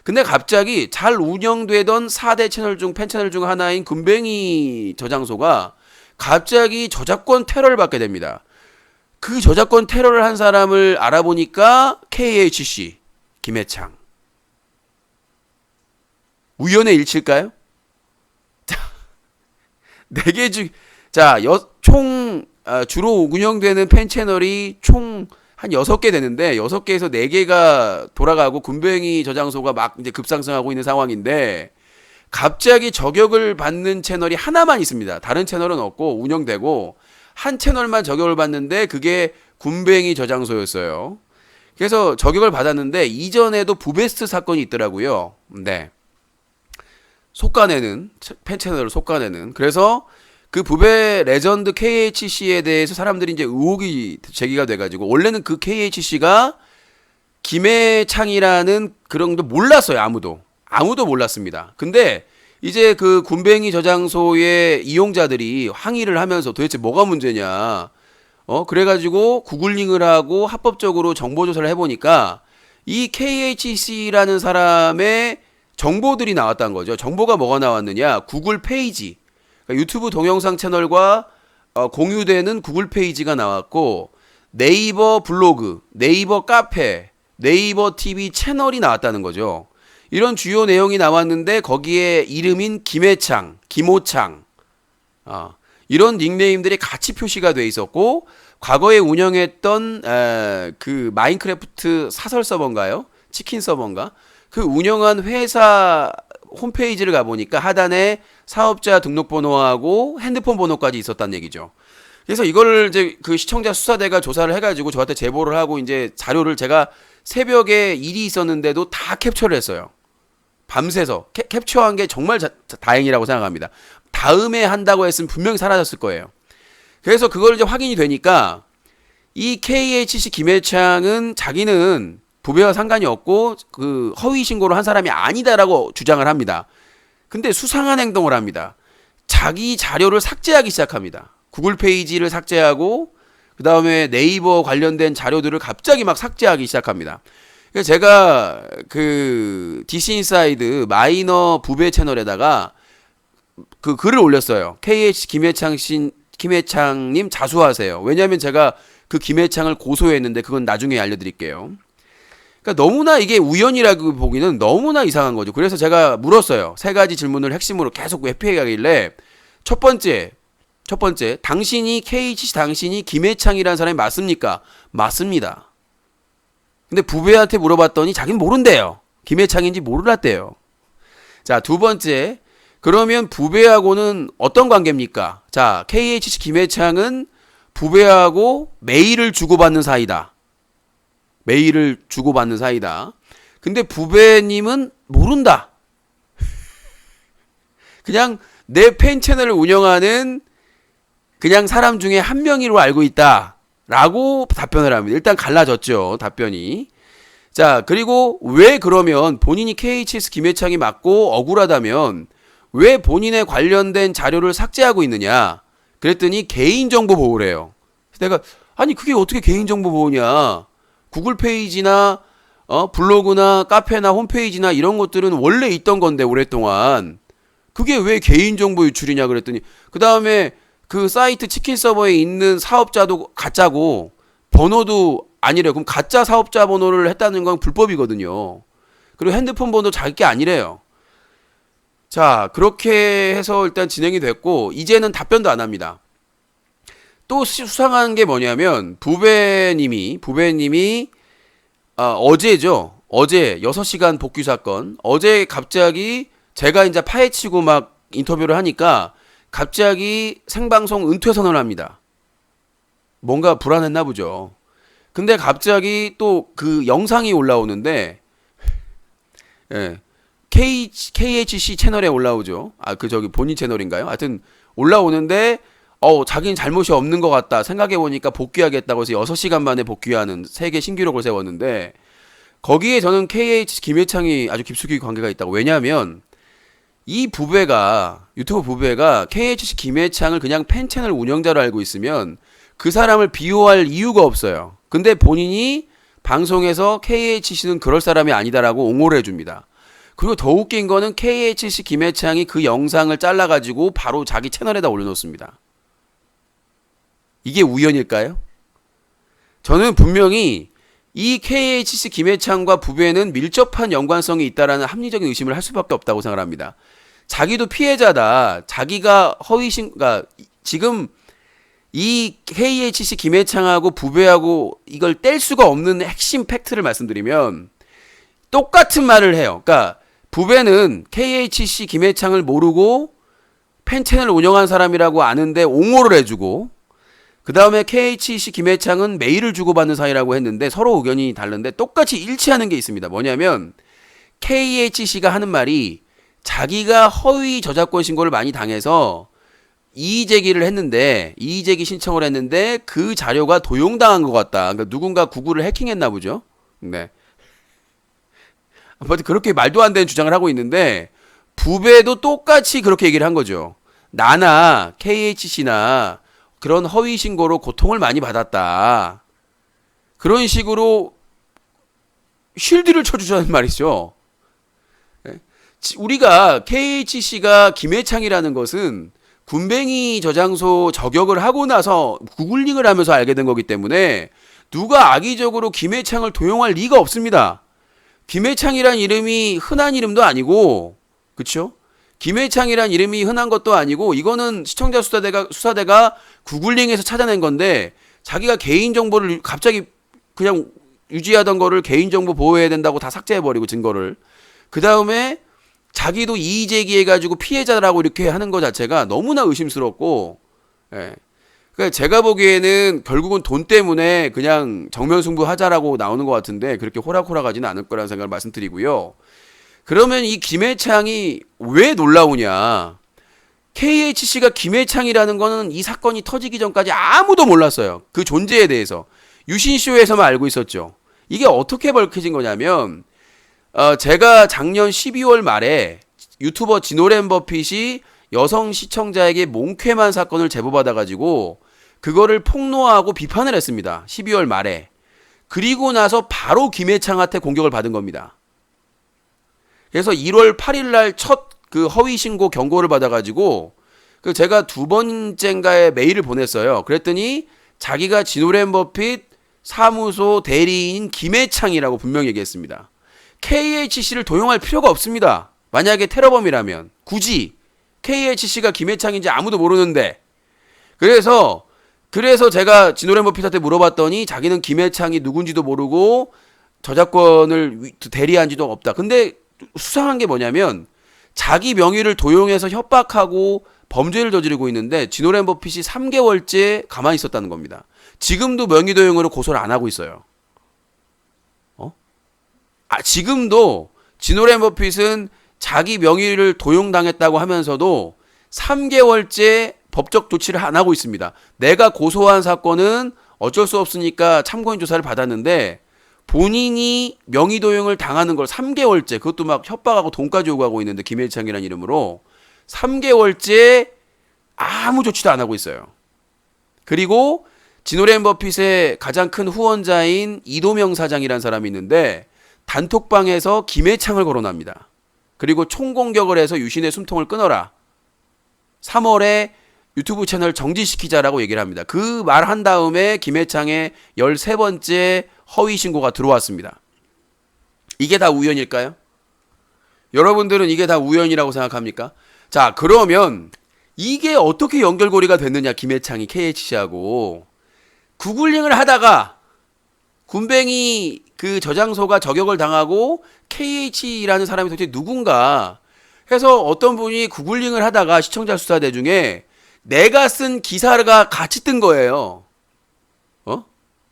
근데 갑자기 잘 운영되던 4대 채널 중 팬 채널 중 하나인 군뱅이 저장소가 갑자기 저작권 테러를 받게 됩니다. 그 저작권 테러를 한 사람을 알아보니까 KHC 김해창. 우연의 일치일까요? 총 주로 운영되는 팬 채널이 총 한 6개 되는데 6개에서 4개가 돌아가고 군뱅이 저장소가 막 이제 급상승하고 있는 상황인데, 갑자기 저격을 받는 채널이 하나만 있습니다. 다른 채널은 없고 운영되고 한 채널만 저격을 받는데 그게 군뱅이 저장소였어요. 그래서 저격을 받았는데 이전에도 부베스트 사건이 있더라고요. 네. 속가내는, 팬 채널을 속가내는. 그래서 그 부배 레전드 KHC에 대해서 사람들이 이제 의혹이 제기가 돼가지고, 원래는 그 KHC가 김해창이라는 그런 거 몰랐어요. 아무도 몰랐습니다. 근데 이제 그 군뱅이 저장소의 이용자들이 항의를 하면서 도대체 뭐가 문제냐, 그래가지고 구글링을 하고 합법적으로 정보조사를 해보니까 이 KHC라는 사람의 정보들이 나왔다는 거죠. 정보가 뭐가 나왔느냐, 구글 페이지, 그러니까 유튜브 동영상 채널과 공유되는 구글 페이지가 나왔고 네이버 블로그, 네이버 카페, 네이버 TV 채널이 나왔다는 거죠. 이런 주요 내용이 나왔는데 거기에 이름인 김해창, 김호창 이런 닉네임들이 같이 표시가 돼 있었고 과거에 운영했던 그 마인크래프트 사설 서버인가요? 치킨 서버인가? 그 운영한 회사 홈페이지를 가보니까 하단에 사업자 등록번호하고 핸드폰 번호까지 있었다는 얘기죠. 그래서 이걸 이제 그 시청자 수사대가 조사를 해가지고 저한테 제보를 하고 이제 자료를 제가 새벽에 일이 있었는데도 다 캡처를 했어요. 밤새서 캡처한 게 정말 다행이라고 생각합니다. 다음에 한다고 했으면 분명히 사라졌을 거예요. 그래서 그걸 이제 확인이 되니까 이 KHC 김해창은 자기는 부배와 상관이 없고 그 허위 신고를 한 사람이 아니다라고 주장을 합니다. 근데 수상한 행동을 합니다. 자기 자료를 삭제하기 시작합니다. 구글 페이지를 삭제하고 그 다음에 네이버 관련된 자료들을 갑자기 막 삭제하기 시작합니다. 그래서 제가 그 DC 인사이드 마이너 부배 채널에다가 그 글을 올렸어요. KH 김해창님 자수하세요. 왜냐하면 제가 그 김해창을 고소했는데 그건 나중에 알려드릴게요. 그러니까 너무나 이게 우연이라고 보기는 너무나 이상한 거죠. 그래서 제가 물었어요. 세 가지 질문을 핵심으로 계속 회피해가길래 첫 번째, 당신이 김해창이라는 사람이 맞습니까? 맞습니다. 근데 부배한테 물어봤더니 자기는 모른대요. 김해창인지 모르랐대요. 자, 두 번째, 그러면 부배하고는 어떤 관계입니까? 자, KHC 김해창은 부배하고 메일을 주고받는 사이다. 메일을 주고받는 사이다. 근데 부배님은 모른다. 그냥 내 팬 채널을 운영하는 그냥 사람 중에 한 명으로 알고 있다. 라고 답변을 합니다. 일단 갈라졌죠. 답변이. 자, 그리고 왜 그러면 본인이 KHS 김해창이 맞고 억울하다면 왜 본인에 관련된 자료를 삭제하고 있느냐? 그랬더니 개인정보 보호래요. 내가 아니 그게 어떻게 개인정보 보호냐? 구글 페이지나 블로그나 카페나 홈페이지나 이런 것들은 원래 있던 건데 오랫동안 그게 왜 개인정보 유출이냐 그랬더니 그 다음에 그 사이트 치킨 서버에 있는 사업자도 가짜고 번호도 아니래요. 그럼 가짜 사업자 번호를 했다는 건 불법이거든요. 그리고 핸드폰 번호 자기 게 아니래요. 자, 그렇게 해서 일단 진행이 됐고 이제는 답변도 안 합니다. 또 수상한 게 뭐냐면 부배님이 어제죠. 어제 6시간 복귀 사건. 어제 갑자기 제가 이제 파헤치고 막 인터뷰를 하니까 갑자기 생방송 은퇴 선언을 합니다. 뭔가 불안했나 보죠. 근데 갑자기 또 그 영상이 올라오는데 예. KHC 채널에 올라오죠. 저기 본인 채널인가요? 하여튼 올라오는데 자기는 잘못이 없는 것 같다. 생각해보니까 복귀하겠다고 해서 6시간 만에 복귀하는 세계 신기록을 세웠는데 거기에 저는 KH 김해창이 아주 깊숙이 관계가 있다고. 왜냐하면 이 부배가 유튜브 부배가 KHC 김해창을 그냥 팬채널 운영자로 알고 있으면 그 사람을 비호할 이유가 없어요. 근데 본인이 방송에서 KHC는 그럴 사람이 아니다라고 옹호를 해줍니다. 그리고 더 웃긴 거는 KHC 김해창이 그 영상을 잘라가지고 바로 자기 채널에다 올려놓습니다. 이게 우연일까요? 저는 분명히 이 KHC 김해창과 부배는 밀접한 연관성이 있다라는 합리적인 의심을 할 수밖에 없다고 생각을 합니다. 자기도 피해자다. 자기가 그러니까 지금 이 KHC 김해창하고 부배하고 이걸 뗄 수가 없는 핵심 팩트를 말씀드리면 똑같은 말을 해요. 그러니까 부배는 KHC 김해창을 모르고 팬 채널을 운영한 사람이라고 아는데 옹호를 해주고 그 다음에 KHC 김해창은 메일을 주고받는 사이라고 했는데 서로 의견이 다른데 똑같이 일치하는 게 있습니다. 뭐냐면 KHC가 하는 말이 자기가 허위 저작권 신고를 많이 당해서 이의제기 신청을 했는데 그 자료가 도용당한 것 같다. 그러니까 누군가 구글을 해킹했나 보죠. 네. 그렇게 말도 안 되는 주장을 하고 있는데 부배도 똑같이 그렇게 얘기를 한 거죠. 나나 KHC나 그런 허위 신고로 고통을 많이 받았다. 그런 식으로 쉴드를 쳐주자는 말이죠. 우리가 KHC가 김해창이라는 것은 군뱅이 저장소 저격을 하고 나서 구글링을 하면서 알게 된 거기 때문에 누가 악의적으로 김해창을 도용할 리가 없습니다. 김해창이란 이름이 흔한 이름도 아니고, 그쵸? 김해창이란 이름이 흔한 것도 아니고, 이거는 시청자 수사대가 구글링해서 찾아낸 건데, 자기가 개인정보를 갑자기 그냥 유지하던 거를 개인정보 보호해야 된다고 다 삭제해버리고 증거를. 그 다음에 자기도 이의 제기해가지고 피해자라고 이렇게 하는 것 자체가 너무나 의심스럽고, 예. 그러니까 제가 보기에는 결국은 돈 때문에 그냥 정면승부 하자라고 나오는 것 같은데 그렇게 호락호락하지는 않을 거라는 생각을 말씀드리고요. 그러면 이 김해창이 왜 놀라우냐? KHC가 김해창이라는 거는 이 사건이 터지기 전까지 아무도 몰랐어요. 그 존재에 대해서. 유신쇼에서만 알고 있었죠. 이게 어떻게 밝혀진 거냐면 제가 작년 12월 말에 유튜버 진오랜 버핏이 여성 시청자에게 몽쾌만 사건을 제보받아가지고 그거를 폭로하고 비판을 했습니다. 12월 말에. 그리고 나서 바로 김해창한테 공격을 받은 겁니다. 그래서 1월 8일 날 첫 그 허위 신고 경고를 받아가지고 그 제가 두 번째인가에 메일을 보냈어요. 그랬더니 자기가 진오랜 버핏 사무소 대리인 김해창이라고 분명히 얘기했습니다. KHC를 도용할 필요가 없습니다. 만약에 테러범이라면 굳이 KHC가 김해창인지 아무도 모르는데. 그래서 제가 진오랜 버핏한테 물어봤더니 자기는 김해창이 누군지도 모르고 저작권을 대리한 지도 없다. 근데 수상한 게 뭐냐면 자기 명의를 도용해서 협박하고 범죄를 저지르고 있는데 진오랜 버핏이 3개월째 가만히 있었다는 겁니다. 지금도 명의 도용으로 고소를 안 하고 있어요. 지금도 진오랜 버핏은 자기 명의를 도용당했다고 하면서도 3개월째 법적 조치를 안 하고 있습니다. 내가 고소한 사건은 어쩔 수 없으니까 참고인 조사를 받았는데 본인이 명의 도용을 당하는 걸 3개월째, 그것도 막 협박하고 돈까지 요구하고 있는데 김해창이라는 이름으로 3개월째 아무 조치도 안 하고 있어요. 그리고 진오랜 버핏의 가장 큰 후원자인 이도명 사장이라는 사람이 있는데 단톡방에서 김해창을 거론합니다. 그리고 총공격을 해서 유신의 숨통을 끊어라. 3월에 유튜브 채널 정지시키자라고 얘기를 합니다. 그 말 한 다음에 김해창의 13번째 허위 신고가 들어왔습니다. 이게 다 우연일까요? 여러분들은 이게 다 우연이라고 생각합니까? 자, 그러면 이게 어떻게 연결고리가 됐느냐, 김해창이 KHC하고. 구글링을 하다가 군뱅이 그 저장소가 저격을 당하고 KH라는 사람이 도대체 누군가 해서 어떤 분이 구글링을 하다가 시청자 수사대 중에 내가 쓴 기사가 같이 뜬 거예요.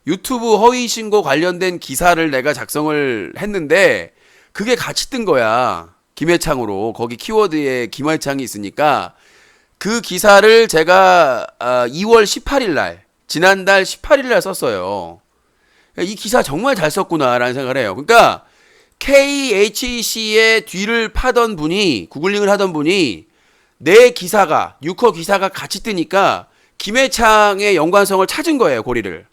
유튜브 허위 신고 관련된 기사를 내가 작성을 했는데 그게 같이 뜬 거야. 김해창으로. 거기 키워드에 김해창이 있으니까 그 기사를 제가 2월 18일 날, 지난달 18일 날 썼어요. 이 기사 정말 잘 썼구나라는 생각을 해요. 그러니까 KHC의 뒤를 파던 분이, 구글링을 하던 분이 내 기사가, 유커 기사가 같이 뜨니까 김해창의 연관성을 찾은 거예요, 고리를.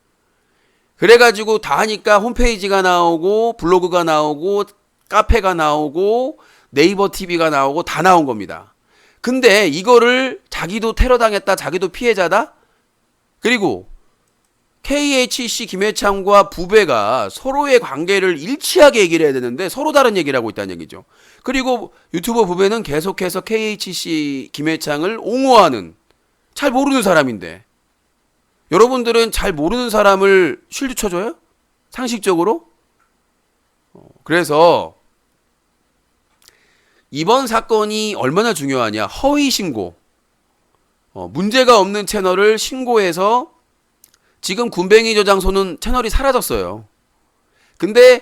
그래가지고 다 하니까 홈페이지가 나오고 블로그가 나오고 카페가 나오고 네이버 TV가 나오고 다 나온 겁니다. 근데 이거를 자기도 테러당했다, 자기도 피해자다? 그리고 KHC 김해창과 부배가 서로의 관계를 일치하게 얘기를 해야 되는데 서로 다른 얘기를 하고 있다는 얘기죠. 그리고 유튜버 부배는 계속해서 KHC 김해창을 옹호하는, 잘 모르는 사람인데 여러분들은 잘 모르는 사람을 쉴드 쳐줘요? 상식적으로? 그래서 이번 사건이 얼마나 중요하냐. 허위 신고. 문제가 없는 채널을 신고해서 지금 군뱅이 저장소는 채널이 사라졌어요. 근데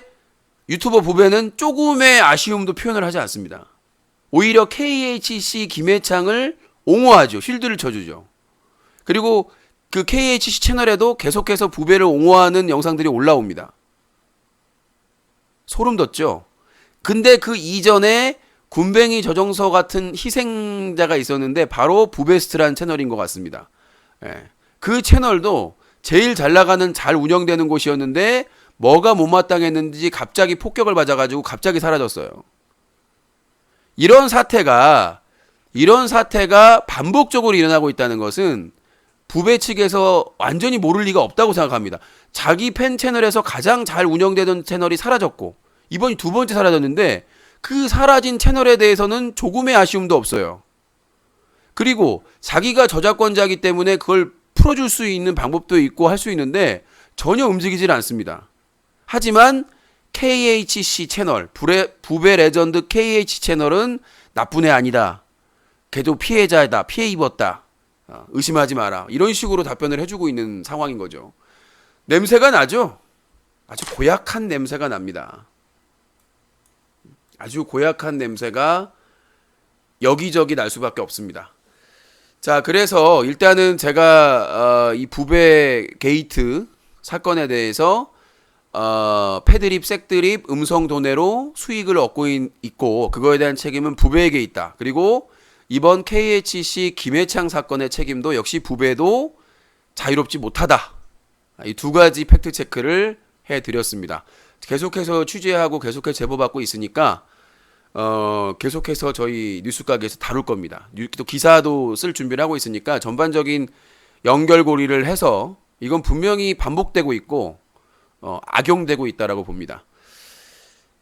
유튜버 부배는 조금의 아쉬움도 표현을 하지 않습니다. 오히려 KHC 김해창을 옹호하죠. 쉴드를 쳐주죠. 그리고 그 KHC 채널에도 계속해서 부배를 옹호하는 영상들이 올라옵니다. 소름 돋죠? 근데 그 이전에 군뱅이 저정서 같은 희생자가 있었는데 바로 부베스트라는 채널인 것 같습니다. 그 채널도 제일 잘 나가는, 잘 운영되는 곳이었는데 뭐가 못마땅했는지 갑자기 폭격을 맞아가지고 갑자기 사라졌어요. 이런 사태가 이런 사태가 반복적으로 일어나고 있다는 것은 부배 측에서 완전히 모를 리가 없다고 생각합니다. 자기 팬 채널에서 가장 잘 운영되던 채널이 사라졌고 이번이 두 번째 사라졌는데 그 사라진 채널에 대해서는 조금의 아쉬움도 없어요. 그리고 자기가 저작권자이기 때문에 그걸 풀어줄 수 있는 방법도 있고 할 수 있는데 전혀 움직이질 않습니다. 하지만 KHC 채널, 부배 레전드 KH 채널은 나쁜 애 아니다. 걔도 피해자다. 피해 입었다. 의심하지 마라. 이런 식으로 답변을 해주고 있는 상황인 거죠. 냄새가 나죠? 아주 고약한 냄새가 납니다. 아주 고약한 냄새가 여기저기 날 수밖에 없습니다. 자, 그래서 일단은 제가 이 부배 게이트 사건에 대해서 패드립, 색드립, 음성 도내로 수익을 얻고 있고 그거에 대한 책임은 부배에게 있다. 그리고 이번 KHC 김해창 사건의 책임도 역시 부배도 자유롭지 못하다. 이 두 가지 팩트 체크를 해드렸습니다. 계속해서 취재하고 계속해서 제보받고 있으니까 계속해서 저희 뉴스가게에서 다룰 겁니다. 또 기사도 쓸 준비를 하고 있으니까 전반적인 연결고리를 해서 이건 분명히 반복되고 있고 악용되고 있다라고 봅니다.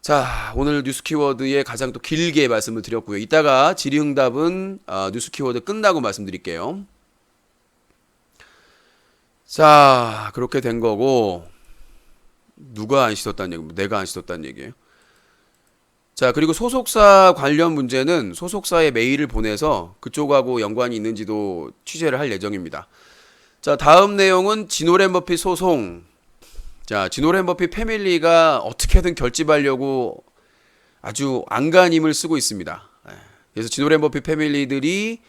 자, 오늘 뉴스 키워드에 가장 또 길게 말씀을 드렸고요. 이따가 질의응답은 뉴스 키워드 끝나고 말씀드릴게요. 자, 그렇게 된 거고 누가 안 씻었다는 얘기예요? 내가 안 씻었다는 얘기예요? 자, 그리고 소속사 관련 문제는 소속사에 메일을 보내서 그쪽하고 연관이 있는지도 취재를 할 예정입니다. 자, 다음 내용은 지노랜 버핏 소송. 자, 지노랜 버핏 패밀리가 어떻게든 결집하려고 아주 안간힘을 쓰고 있습니다. 그래서 지노랜 버핏 패밀리들이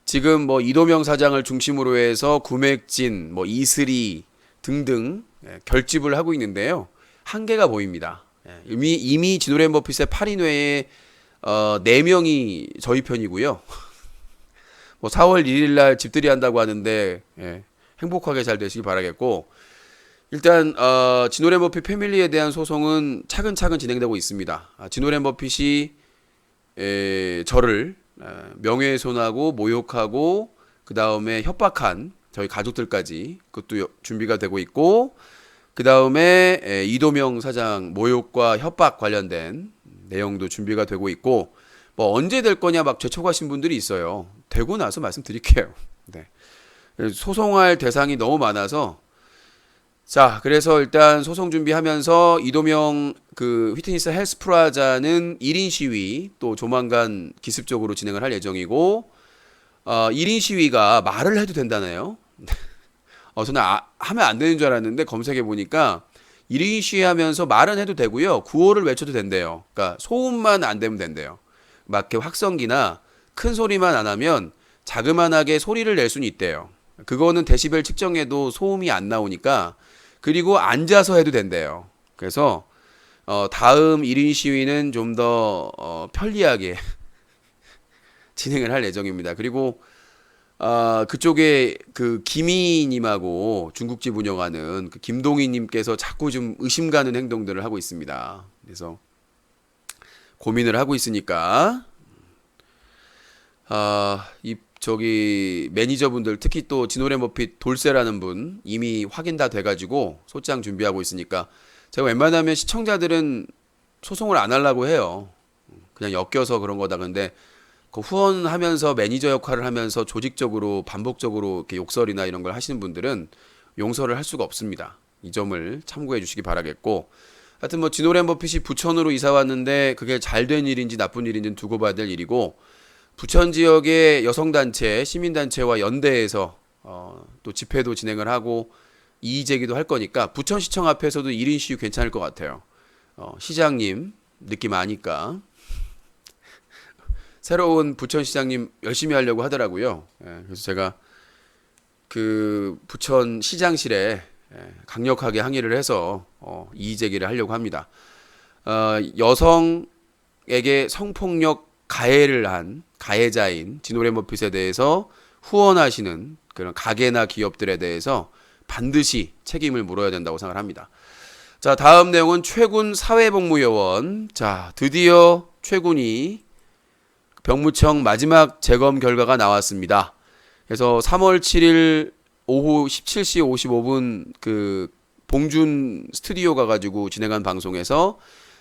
지금 뭐 이도명 사장을 중심으로 해서 구맥진, 뭐 이슬이 등등 결집을 하고 있는데요. 한계가 보입니다. 이미 지노랜 버핏의 8인 외에 4명이 저희 편이고요. 뭐 4월 1일 날 집들이 한다고 하는데 행복하게 잘 되시기 바라겠고 일단 지노랜 버핏 패밀리에 대한 소송은 차근차근 진행되고 있습니다. 지노랜 버핏이 저를 명예훼손하고 모욕하고 그 다음에 협박한 저희 가족들까지 그것도 준비가 되고 있고 그 다음에 이도명 사장 모욕과 협박 관련된 내용도 준비가 되고 있고 뭐 언제 될 거냐 막 재촉하신 분들이 있어요. 되고 나서 말씀드릴게요. 네. 소송할 대상이 너무 많아서 자, 그래서 일단 소송 준비하면서 이도명 그 휘트니스 헬스 프라자는 1인 시위 또 조만간 기습적으로 진행을 할 예정이고 1인 시위가 말을 해도 된다네요. 저는 하면 안 되는 줄 알았는데 검색해 보니까 1인 시위하면서 말은 해도 되고요. 구호를 외쳐도 된대요. 그러니까 소음만 안 되면 된대요. 막 이렇게 확성기나 큰 소리만 안 하면 자그만하게 소리를 낼 수는 있대요. 그거는 데시벨 측정해도 소음이 안 나오니까 그리고 앉아서 해도 된대요. 그래서 다음 1인 시위는 좀 더 편리하게 진행을 할 예정입니다. 그리고 그쪽에 그 김희님하고 중국집 운영하는 그 김동희님께서 자꾸 좀 의심 가는 행동들을 하고 있습니다. 그래서 고민을 하고 있으니까 저기 매니저분들 특히 또 지노랜 버핏 돌쇠라는 분 이미 확인 다 돼가지고 소장 준비하고 있으니까 제가 웬만하면 시청자들은 소송을 안 하려고 해요. 그냥 엮여서 그런 거다. 근데 그 후원하면서 매니저 역할을 하면서 조직적으로 반복적으로 이렇게 욕설이나 이런 걸 하시는 분들은 용서를 할 수가 없습니다. 이 점을 참고해 주시기 바라겠고 하여튼 뭐 지노랜 버핏이 부천으로 이사 왔는데 그게 잘된 일인지 나쁜 일인지는 두고 봐야 될 일이고 부천 지역의 여성단체, 시민단체와 연대해서 또 집회도 진행을 하고 이의제기도 할 거니까 부천시청 앞에서도 1인 시위 괜찮을 것 같아요. 시장님 느낌 아니까 새로운 부천시장님 열심히 하려고 하더라고요. 그래서 제가 그 부천시장실에 강력하게 항의를 해서 이의제기를 하려고 합니다. 여성에게 성폭력 가해를 한 가해자인 지노랜 버핏에 대해서 후원하시는 그런 가게나 기업들에 대해서 반드시 책임을 물어야 된다고 생각을 합니다. 자, 다음 내용은 최군 사회복무요원. 자, 드디어 최군이 병무청 마지막 재검 결과가 나왔습니다. 그래서 3월 7일 오후 17시 55분 그 봉준 스튜디오 가가지고 진행한 방송에서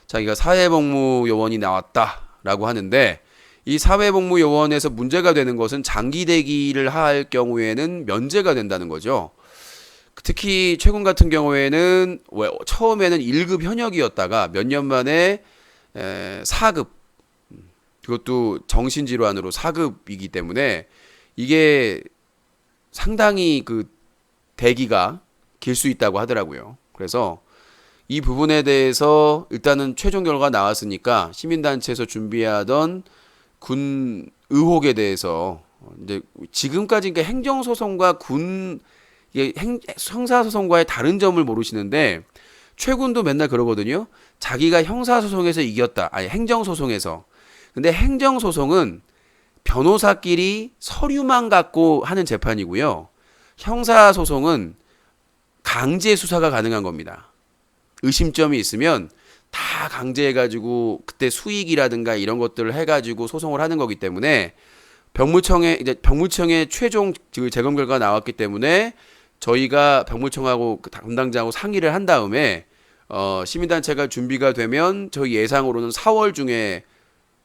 자기가 사회복무 요원이 나왔다라고 하는데, 이 사회복무 요원에서 문제가 되는 것은 장기 대기를 할 경우에는 면제가 된다는 거죠. 특히 최군 같은 경우에는 처음에는 1급 현역이었다가 몇 년 만에 4급, 그것도 정신질환으로 4급이기 때문에 이게 상당히 그 대기가 길 수 있다고 하더라고요. 그래서 이 부분에 대해서 일단은 최종 결과가 나왔으니까 시민단체에서 준비하던 군 의혹에 대해서 이제 지금까지 그러니까 행정소송과 군 이게 형사소송과의 다른 점을 모르시는데, 최군도 맨날 그러거든요. 자기가 형사소송에서 이겼다. 아니 행정소송에서. 근데 행정소송은 변호사끼리 서류만 갖고 하는 재판이고요. 형사소송은 강제 수사가 가능한 겁니다. 의심점이 있으면 다 강제해가지고 그때 수익이라든가 이런 것들을 해가지고 소송을 하는 거기 때문에 병무청의 최종 재검 결과가 나왔기 때문에 저희가 병무청하고 그 담당자하고 상의를 한 다음에 시민단체가 준비가 되면 저희 예상으로는 4월 중에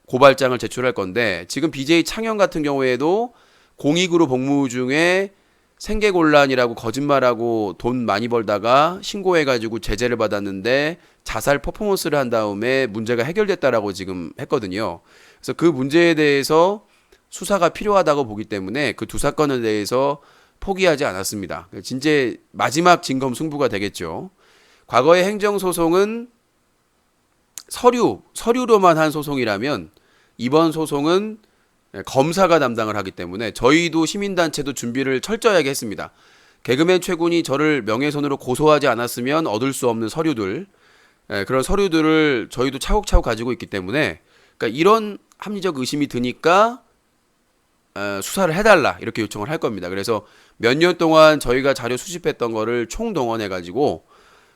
고발장을 제출할 건데, 지금 BJ 창현 같은 경우에도 공익으로 복무 중에 생계곤란이라고 거짓말하고 돈 많이 벌다가 신고해가지고 제재를 받았는데 자살 퍼포먼스를 한 다음에 문제가 해결됐다라고 지금 했거든요. 그래서 그 문제에 대해서 수사가 필요하다고 보기 때문에 그 두 사건에 대해서 포기하지 않았습니다. 진짜 마지막 진검 승부가 되겠죠. 과거의 행정소송은 서류로만 한 소송이라면 이번 소송은 검사가 담당을 하기 때문에 저희도 시민단체도 준비를 철저하게 했습니다. 개그맨 최군이 저를 명예훼손으로 고소하지 않았으면 얻을 수 없는 서류들, 그런 서류들을 저희도 차곡차곡 가지고 있기 때문에, 그러니까 이런 합리적 의심이 드니까 수사를 해달라 이렇게 요청을 할 겁니다. 그래서 몇 년 동안 저희가 자료 수집했던 거를 총동원해가지고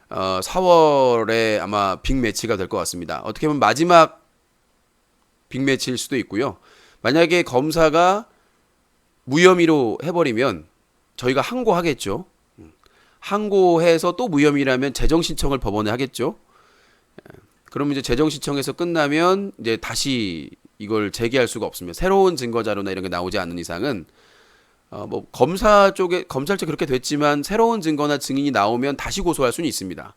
4월에 아마 빅매치가 될 것 같습니다. 어떻게 보면 마지막 빅매치일 수도 있고요. 만약에 검사가 무혐의로 해버리면 저희가 항고하겠죠. 항고해서 또 무혐의라면 재정신청을 법원에 하겠죠. 그러면 이제 재정신청에서 끝나면 이제 다시 이걸 재개할 수가 없습니다. 새로운 증거 자료나 이런 게 나오지 않는 이상은 뭐 검찰 쪽에 그렇게 됐지만 새로운 증거나 증인이 나오면 다시 고소할 수는 있습니다.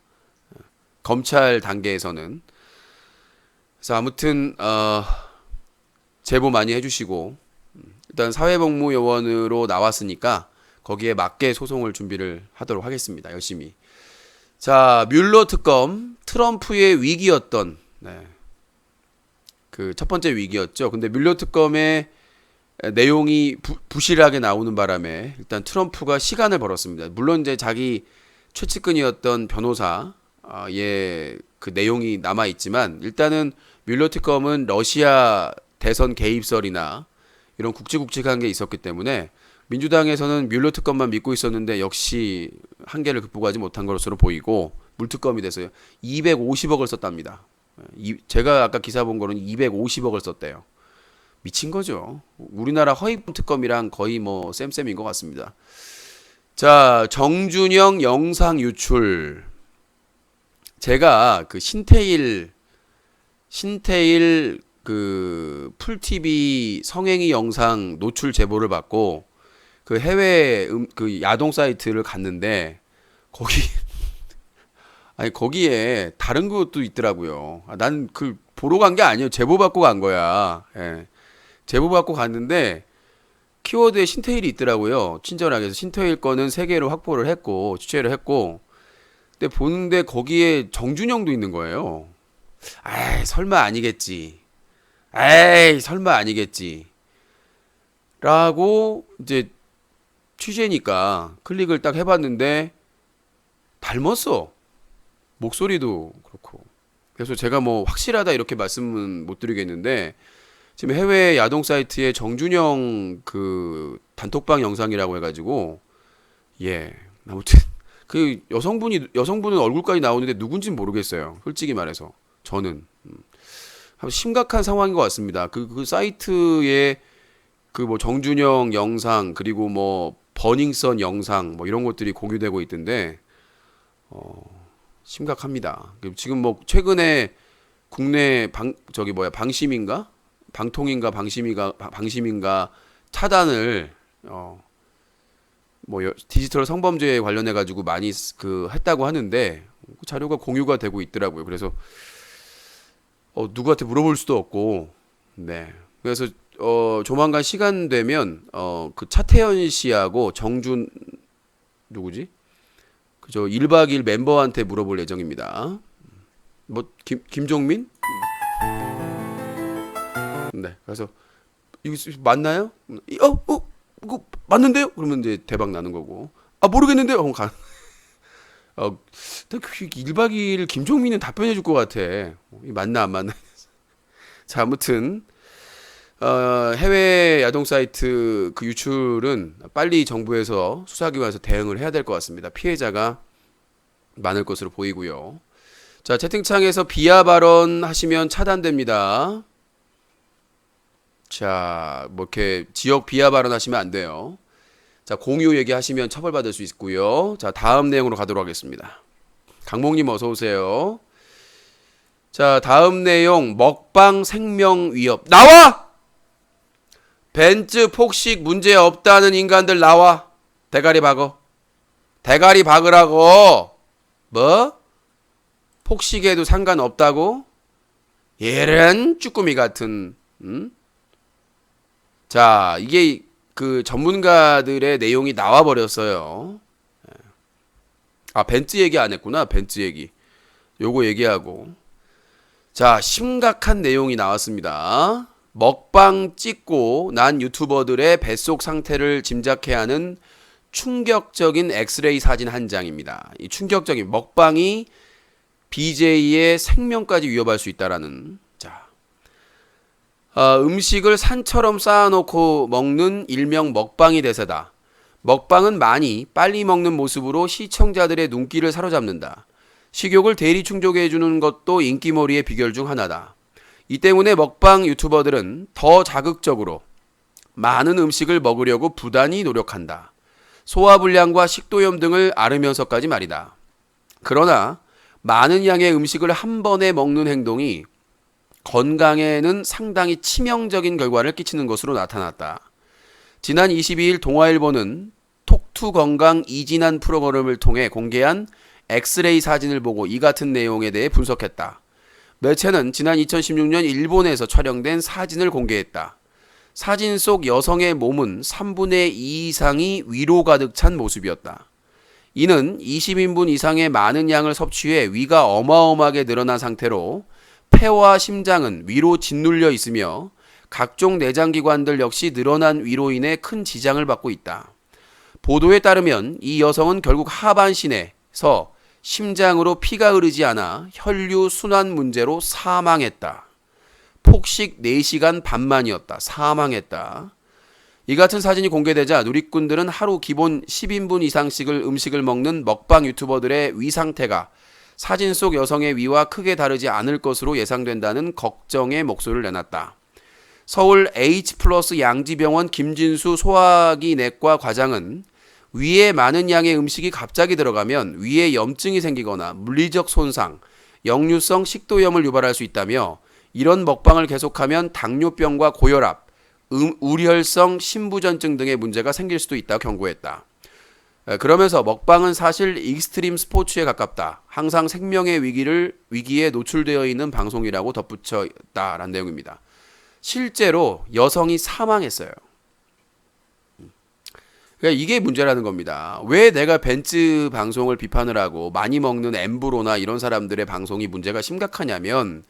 검찰 단계에서는. 그래서 아무튼 제보 많이 해주시고, 일단 사회복무요원으로 나왔으니까 거기에 맞게 소송을 준비를 하도록 하겠습니다. 열심히. 자, 뮬러 특검, 트럼프의 위기였던 그 첫 번째 위기였죠. 근데 뮬러 특검의 내용이 부실하게 나오는 바람에 일단 트럼프가 시간을 벌었습니다. 물론 이제 자기 최측근이었던 변호사의 그 내용이 남아 있지만, 일단은 뮬러 특검은 러시아 대선 개입설이나 이런 굵직굵직한 게 있었기 때문에 민주당에서는 뮬러 특검만 믿고 있었는데 역시 한계를 극복하지 못한 것으로 보이고 물특검이 돼서요. 250억을 썼답니다. 제가 아까 기사 본 거는 250억을 썼대요. 미친 거죠. 우리나라 허위범 특검이랑 거의 뭐 쌤쌤인 것 같습니다. 자, 정준영 영상 유출. 제가 그 신태일 그 풀TV 성행위 영상 노출 제보를 받고 그 해외 그 야동 사이트를 갔는데 거기에 다른 것도 있더라고요. 난 그 보러 간 게 아니에요. 제보 받고 간 거야. 예. 제보 받고 갔는데 키워드에 신태일이 있더라고요. 친절하게. 해서 신태일 거는 3개로 확보를 했고 취재를 했고, 근데 보는데 거기에 정준영도 있는 거예요. 에이, 설마 아니겠지. 라고 이제 취재니까 클릭을 딱 해봤는데 닮았어. 목소리도 그렇고. 그래서 제가 뭐 확실하다 이렇게 말씀은 못 드리겠는데, 지금 해외 야동 사이트에 정준영 그 단톡방 영상이라고 해가지고, 예, 아무튼 그 여성분은 얼굴까지 나오는데 누군지는 모르겠어요. 솔직히 말해서 저는. 심각한 상황인 것 같습니다. 그 사이트에 그 뭐 정준영 영상 그리고 뭐 버닝썬 영상 뭐 이런 것들이 공유되고 있던데 심각합니다. 지금 뭐 최근에 국내 방심인가 방통인가 방심인가 차단을 뭐 디지털 성범죄에 관련해 가지고 많이 했다고 하는데 그 자료가 공유가 되고 있더라고요. 그래서 누구한테 물어볼 수도 없고, 네. 그래서 조만간 시간 되면 그 차태현 씨하고 정준 누구지? 그저 1박 2일 멤버한테 물어볼 예정입니다. 뭐 김종민? 네. 그래서 이거 맞나요? 이거 맞는데요? 그러면 이제 대박 나는 거고. 모르겠는데요? 그럼 가. 1박 2일 김종민은 답변해 줄 것 같아. 맞나 안 맞나. 자, 아무튼 해외 야동 사이트 그 유출은 빨리 정부에서 수사기관에서 대응을 해야 될 것 같습니다. 피해자가 많을 것으로 보이고요. 자, 채팅창에서 비하 발언 하시면 차단됩니다. 자, 뭐 이렇게 지역 비하 발언 하시면 안 돼요. 자, 공유 얘기하시면 처벌받을 수 있고요. 자, 다음 내용으로 가도록 하겠습니다. 강목님 어서 오세요. 자, 다음 내용 먹방 생명 위협 나와! 벤츠 폭식 문제 없다는 인간들 나와. 대가리 박어. 대가리 박으라고. 뭐? 폭식에도 상관없다고? 얘는 쭈꾸미 같은. 자, 이게 그 전문가들의 내용이 나와 버렸어요. 벤츠 얘기 안 했구나. 벤츠 얘기. 요거 얘기하고. 자, 심각한 내용이 나왔습니다. 먹방 찍고 난 유튜버들의 뱃속 상태를 짐작해야 하는 충격적인 엑스레이 사진 한 장입니다. 이 충격적인 먹방이 BJ의 생명까지 위협할 수 있다라는. 자, 음식을 산처럼 쌓아놓고 먹는 일명 먹방이 대세다. 먹방은 많이 빨리 먹는 모습으로 시청자들의 눈길을 사로잡는다. 식욕을 대리 충족해주는 것도 인기몰이의 비결 중 하나다. 이 때문에 먹방 유튜버들은 더 자극적으로 많은 음식을 먹으려고 부단히 노력한다. 소화불량과 식도염 등을 앓으면서까지 말이다. 그러나 많은 양의 음식을 한 번에 먹는 행동이 건강에는 상당히 치명적인 결과를 끼치는 것으로 나타났다. 지난 22일 동아일보는 톡투 건강 이진한 프로그램을 통해 공개한 엑스레이 사진을 보고 이 같은 내용에 대해 분석했다. 매체는 지난 2016년 일본에서 촬영된 사진을 공개했다. 사진 속 여성의 몸은 3분의 2 이상이 위로 가득 찬 모습이었다. 이는 20인분 이상의 많은 양을 섭취해 위가 어마어마하게 늘어난 상태로 폐와 심장은 위로 짓눌려 있으며 각종 내장기관들 역시 늘어난 위로 인해 큰 지장을 받고 있다. 보도에 따르면 이 여성은 결국 하반신에서 심장으로 피가 흐르지 않아 혈류 순환 문제로 사망했다. 폭식 4시간 반만이었다. 사망했다. 이 같은 사진이 공개되자 누리꾼들은 하루 기본 10인분 이상씩을 음식을 먹는 먹방 유튜버들의 위 상태가 사진 속 여성의 위와 크게 다르지 않을 것으로 예상된다는 걱정의 목소리를 내놨다. 서울 H+ 양지병원 김진수 소화기 내과 과장은 위에 많은 양의 음식이 갑자기 들어가면 위에 염증이 생기거나 물리적 손상, 역류성 식도염을 유발할 수 있다며 이런 먹방을 계속하면 당뇨병과 고혈압, 우혈성 심부전증 등의 문제가 생길 수도 있다고 경고했다. 그러면서 먹방은 사실 익스트림 스포츠에 가깝다. 항상 생명의 위기에 노출되어 있는 방송이라고 덧붙였다라는 내용입니다. 실제로 여성이 사망했어요. 그러니까 이게 문제라는 겁니다. 왜 내가 벤츠 방송을 비판을 하고 많이 먹는 엠브로나 이런 사람들의 방송이 문제가 심각하냐면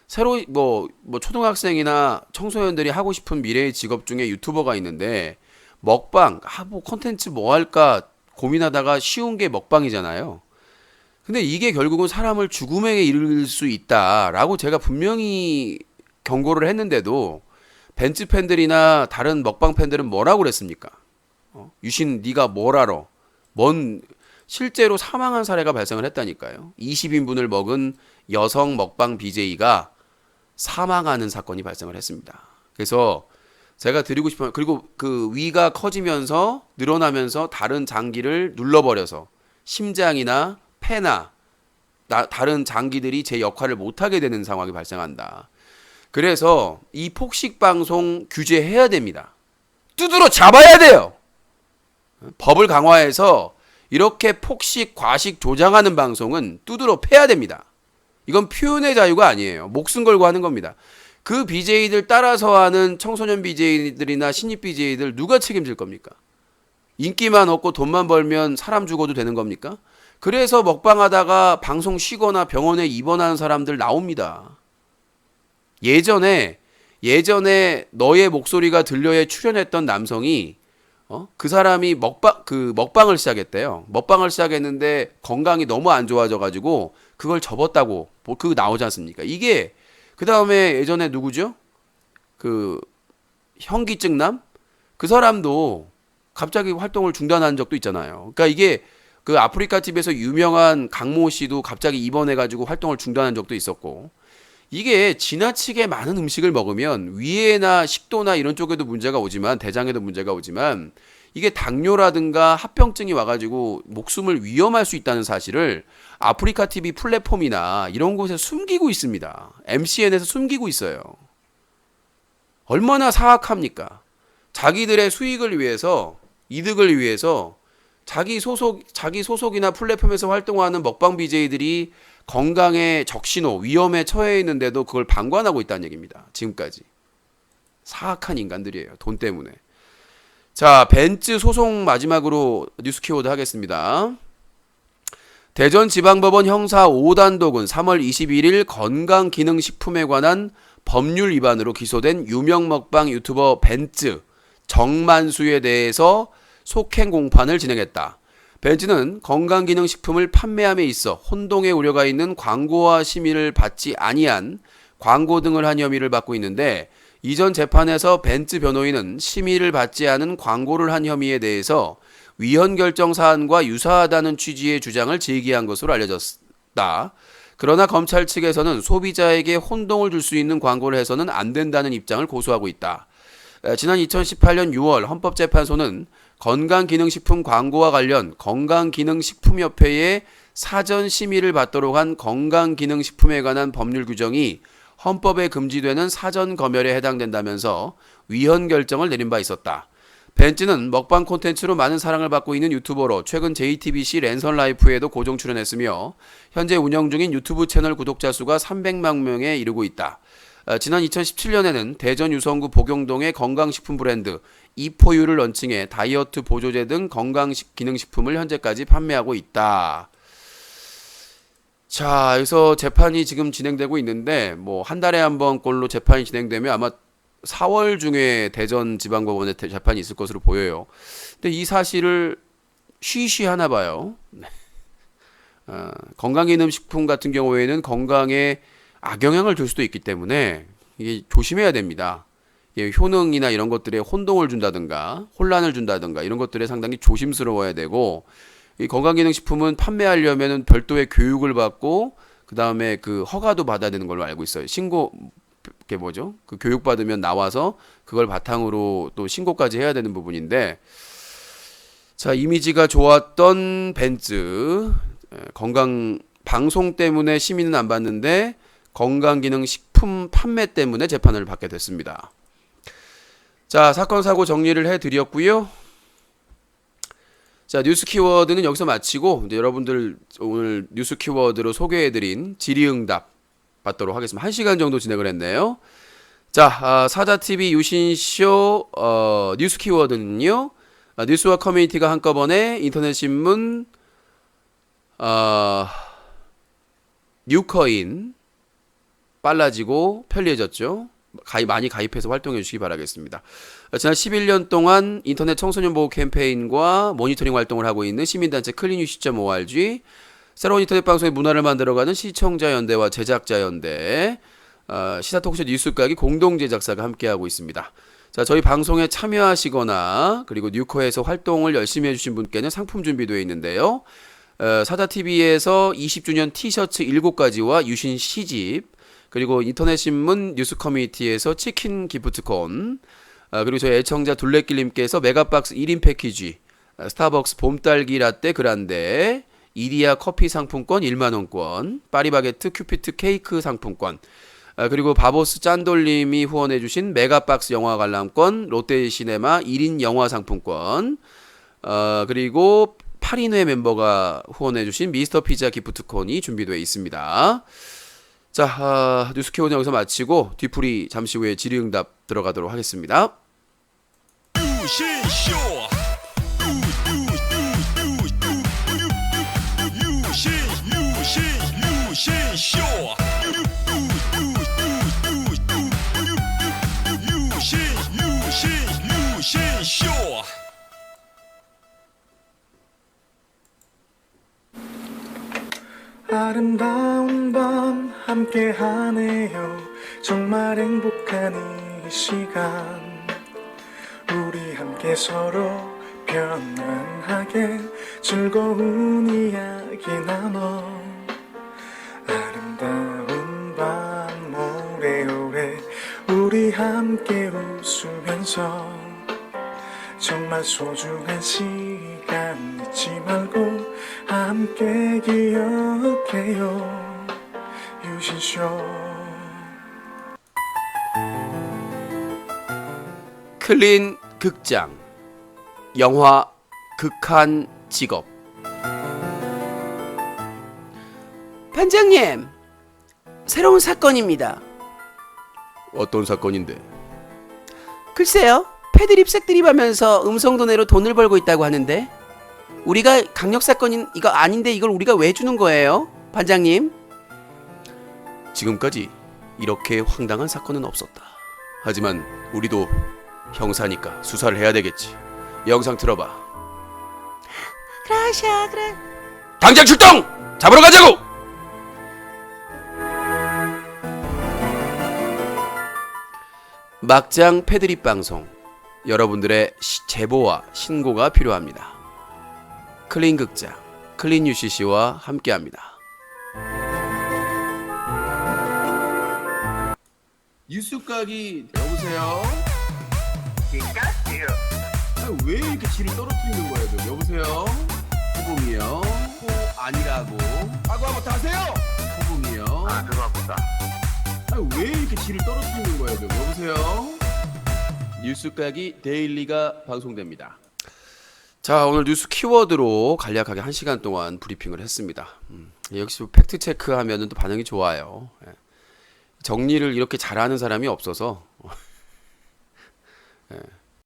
새로 뭐 초등학생이나 청소년들이 하고 싶은 미래의 직업 중에 유튜버가 있는데 먹방, 뭐 콘텐츠 뭐 할까 고민하다가 쉬운 게 먹방이잖아요. 근데 이게 결국은 사람을 죽음에 이를 수 있다라고 제가 분명히 경고를 했는데도 벤츠 팬들이나 다른 먹방 팬들은 뭐라고 그랬습니까? 유신 네가 뭘 알아? 실제로 사망한 사례가 발생을 했다니까요. 20인분을 먹은 여성 먹방 BJ가 사망하는 사건이 발생을 했습니다. 그래서 제가 드리고 싶은, 그리고 그 위가 커지면서 늘어나면서 다른 장기를 눌러버려서 심장이나 폐나 다른 장기들이 제 역할을 못하게 되는 상황이 발생한다. 그래서 이 폭식 방송 규제해야 됩니다. 두드러 잡아야 돼요. 법을 강화해서 이렇게 폭식, 과식 조장하는 방송은 두드러 패야 됩니다. 이건 표현의 자유가 아니에요. 목숨 걸고 하는 겁니다. 그 BJ들 따라서 하는 청소년 BJ들이나 신입 BJ들 누가 책임질 겁니까? 인기만 얻고 돈만 벌면 사람 죽어도 되는 겁니까? 그래서 먹방하다가 방송 쉬거나 병원에 입원하는 사람들 나옵니다. 예전에 너의 목소리가 들려에 출연했던 남성이 그 사람이 먹방을 시작했대요. 먹방을 시작했는데 건강이 너무 안 좋아져 가지고 그걸 접었다고 그거 나오지 않습니까? 이게 그 다음에 예전에 누구죠? 그 현기증남? 그 사람도 갑자기 활동을 중단한 적도 있잖아요. 그러니까 이게 그 아프리카 TV에서 유명한 강모 씨도 갑자기 입원해가지고 활동을 중단한 적도 있었고, 이게 지나치게 많은 음식을 먹으면 위에나 식도나 이런 쪽에도 문제가 오지만, 대장에도 문제가 오지만, 이게 당뇨라든가 합병증이 와가지고 목숨을 위험할 수 있다는 사실을 아프리카 TV 플랫폼이나 이런 곳에 숨기고 있습니다. MCN에서 숨기고 있어요. 얼마나 사악합니까? 자기들의 수익을 위해서, 이득을 위해서 자기 소속이나 플랫폼에서 활동하는 먹방 BJ들이 건강에 적신호, 위험에 처해 있는데도 그걸 방관하고 있다는 얘기입니다. 지금까지. 사악한 인간들이에요. 돈 때문에. 자, 벤츠 소송 마지막으로 뉴스 키워드 하겠습니다. 대전지방법원 형사 5단독은 3월 21일 건강기능식품에 관한 법률 위반으로 기소된 유명 먹방 유튜버 벤츠 정만수에 대해서 속행 공판을 진행했다. 벤츠는 건강기능식품을 판매함에 있어 혼동의 우려가 있는 광고와 심의를 받지 아니한 광고 등을 한 혐의를 받고 있는데, 이전 재판에서 벤츠 변호인은 심의를 받지 않은 광고를 한 혐의에 대해서 위헌 결정 사안과 유사하다는 취지의 주장을 제기한 것으로 알려졌다. 그러나 검찰 측에서는 소비자에게 혼동을 줄 수 있는 광고를 해서는 안 된다는 입장을 고수하고 있다. 지난 2018년 6월 헌법재판소는 건강기능식품 광고와 관련 건강기능식품협회의 사전 심의를 받도록 한 건강기능식품에 관한 법률 규정이 헌법에 금지되는 사전 검열에 해당된다면서 위헌 결정을 내린 바 있었다. 벤츠는 먹방 콘텐츠로 많은 사랑을 받고 있는 유튜버로 최근 JTBC 랜선 라이프에도 고정 출연했으며 현재 운영 중인 유튜브 채널 구독자 수가 300만 명에 이르고 있다. 지난 2017년에는 대전 유성구 복용동의 건강식품 브랜드 이포유를 런칭해 다이어트 보조제 등 건강기능식품을 현재까지 판매하고 있다. 자, 여기서 재판이 지금 진행되고 있는데, 뭐 한 달에 한 번꼴로 재판이 진행되면 아마 4월 중에 대전지방법원에 재판이 있을 것으로 보여요. 근데 이 사실을 쉬쉬하나 봐요. 건강기능식품 같은 경우에는 건강에 악영향을 줄 수도 있기 때문에 이게 조심해야 됩니다. 효능이나 이런 것들에 혼동을 준다든가 혼란을 준다든가 이런 것들에 상당히 조심스러워야 되고, 이 건강기능식품은 판매하려면은 별도의 교육을 받고 그 다음에 그 허가도 받아야 되는 걸로 알고 있어요. 그게 뭐죠? 그 교육 받으면 나와서 그걸 바탕으로 또 신고까지 해야 되는 부분인데, 자, 이미지가 좋았던 벤츠 건강 방송 때문에 심의는 안 받는데 건강기능식품 판매 때문에 재판을 받게 됐습니다. 자, 사건 사고 정리를 해드렸고요. 자, 뉴스 키워드는 여기서 마치고 이제 여러분들 오늘 뉴스 키워드로 소개해드린 질의응답 받도록 하겠습니다. 1시간 정도 진행을 했네요. 자, 사자TV 유신쇼 뉴스 키워드는요, 뉴스와 커뮤니티가 한꺼번에 인터넷 신문 뉴커인 빨라지고 편리해졌죠. 많이 가입해서 활동해 주시기 바라겠습니다. 지난 11년 동안 인터넷 청소년 보호 캠페인과 모니터링 활동을 하고 있는 시민단체 클린뉴시.org, 새로운 인터넷 방송의 문화를 만들어가는 시청자연대와 제작자연대, 시사톡쇼 뉴스가기 공동제작사가 함께하고 있습니다. 자, 저희 방송에 참여하시거나 그리고 뉴커에서 활동을 열심히 해주신 분께는 상품 준비되어 있는데요. 사자TV에서 20주년 티셔츠 7가지와 유신 시집, 그리고 인터넷 신문 뉴스 커뮤니티에서 치킨 기프트콘, 그리고 저희 애청자 둘레길님께서 메가박스 1인 패키지, 스타벅스 봄딸기 라떼 그란데, 이디야 커피 상품권 1만원권, 파리바게트 큐피트 케이크 상품권, 그리고 바보스 짠돌님이 후원해주신 메가박스 영화 관람권, 롯데시네마 1인 영화 상품권, 그리고 8인회 멤버가 후원해주신 미스터 피자 기프트콘이 준비되어 있습니다. 자, 뉴스 키워드 여기서 마치고 뒤풀이 잠시 후에 질의응답 들어가도록 하겠습니다. 아름다운 밤 함께하네요. 정말 행복한 이 시간, 우리 함께 서로 편안하게 즐거운 이야기 나눠. 아름다운 밤 오래오래 우리 함께 웃으면서 정말 소중한 시간 잊지 말고 함께 기억해요. 유신쇼. 클린 극장 영화 극한 직업. 반장님, 새로운 사건입니다. 어떤 사건인데? 글쎄요, 패드립 색드립하면서 음성도내로 돈을 벌고 있다고 하는데, 우리가 강력 사건인 이거 아닌데 이걸 우리가 왜 주는 거예요, 반장님? 지금까지 이렇게 황당한 사건은 없었다. 하지만 우리도 형사니까 수사를 해야 되겠지. 영상 틀어봐. 그라샤, 그래. 당장 출동! 잡으러 가자고! 막장 패드립 방송. 여러분들의 제보와 신고가 필요합니다. 클린 극장, 클린 UCC와 함께합니다. 뉴스각이 여보세요? 왜 이렇게 질을 떨어뜨리는 거예요? 여보세요? 호봉이요? 아니라고. 사과 못하세요? 호봉이요? 죄송합니다. 왜 이렇게 질을 떨어뜨리는 거예요? 여보세요? 뉴스각이 데일리가 방송됩니다. 자, 오늘 뉴스 키워드로 간략하게 1시간 동안 브리핑을 했습니다. 역시 팩트 체크하면 또 반응이 좋아요. 정리를 이렇게 잘하는 사람이 없어서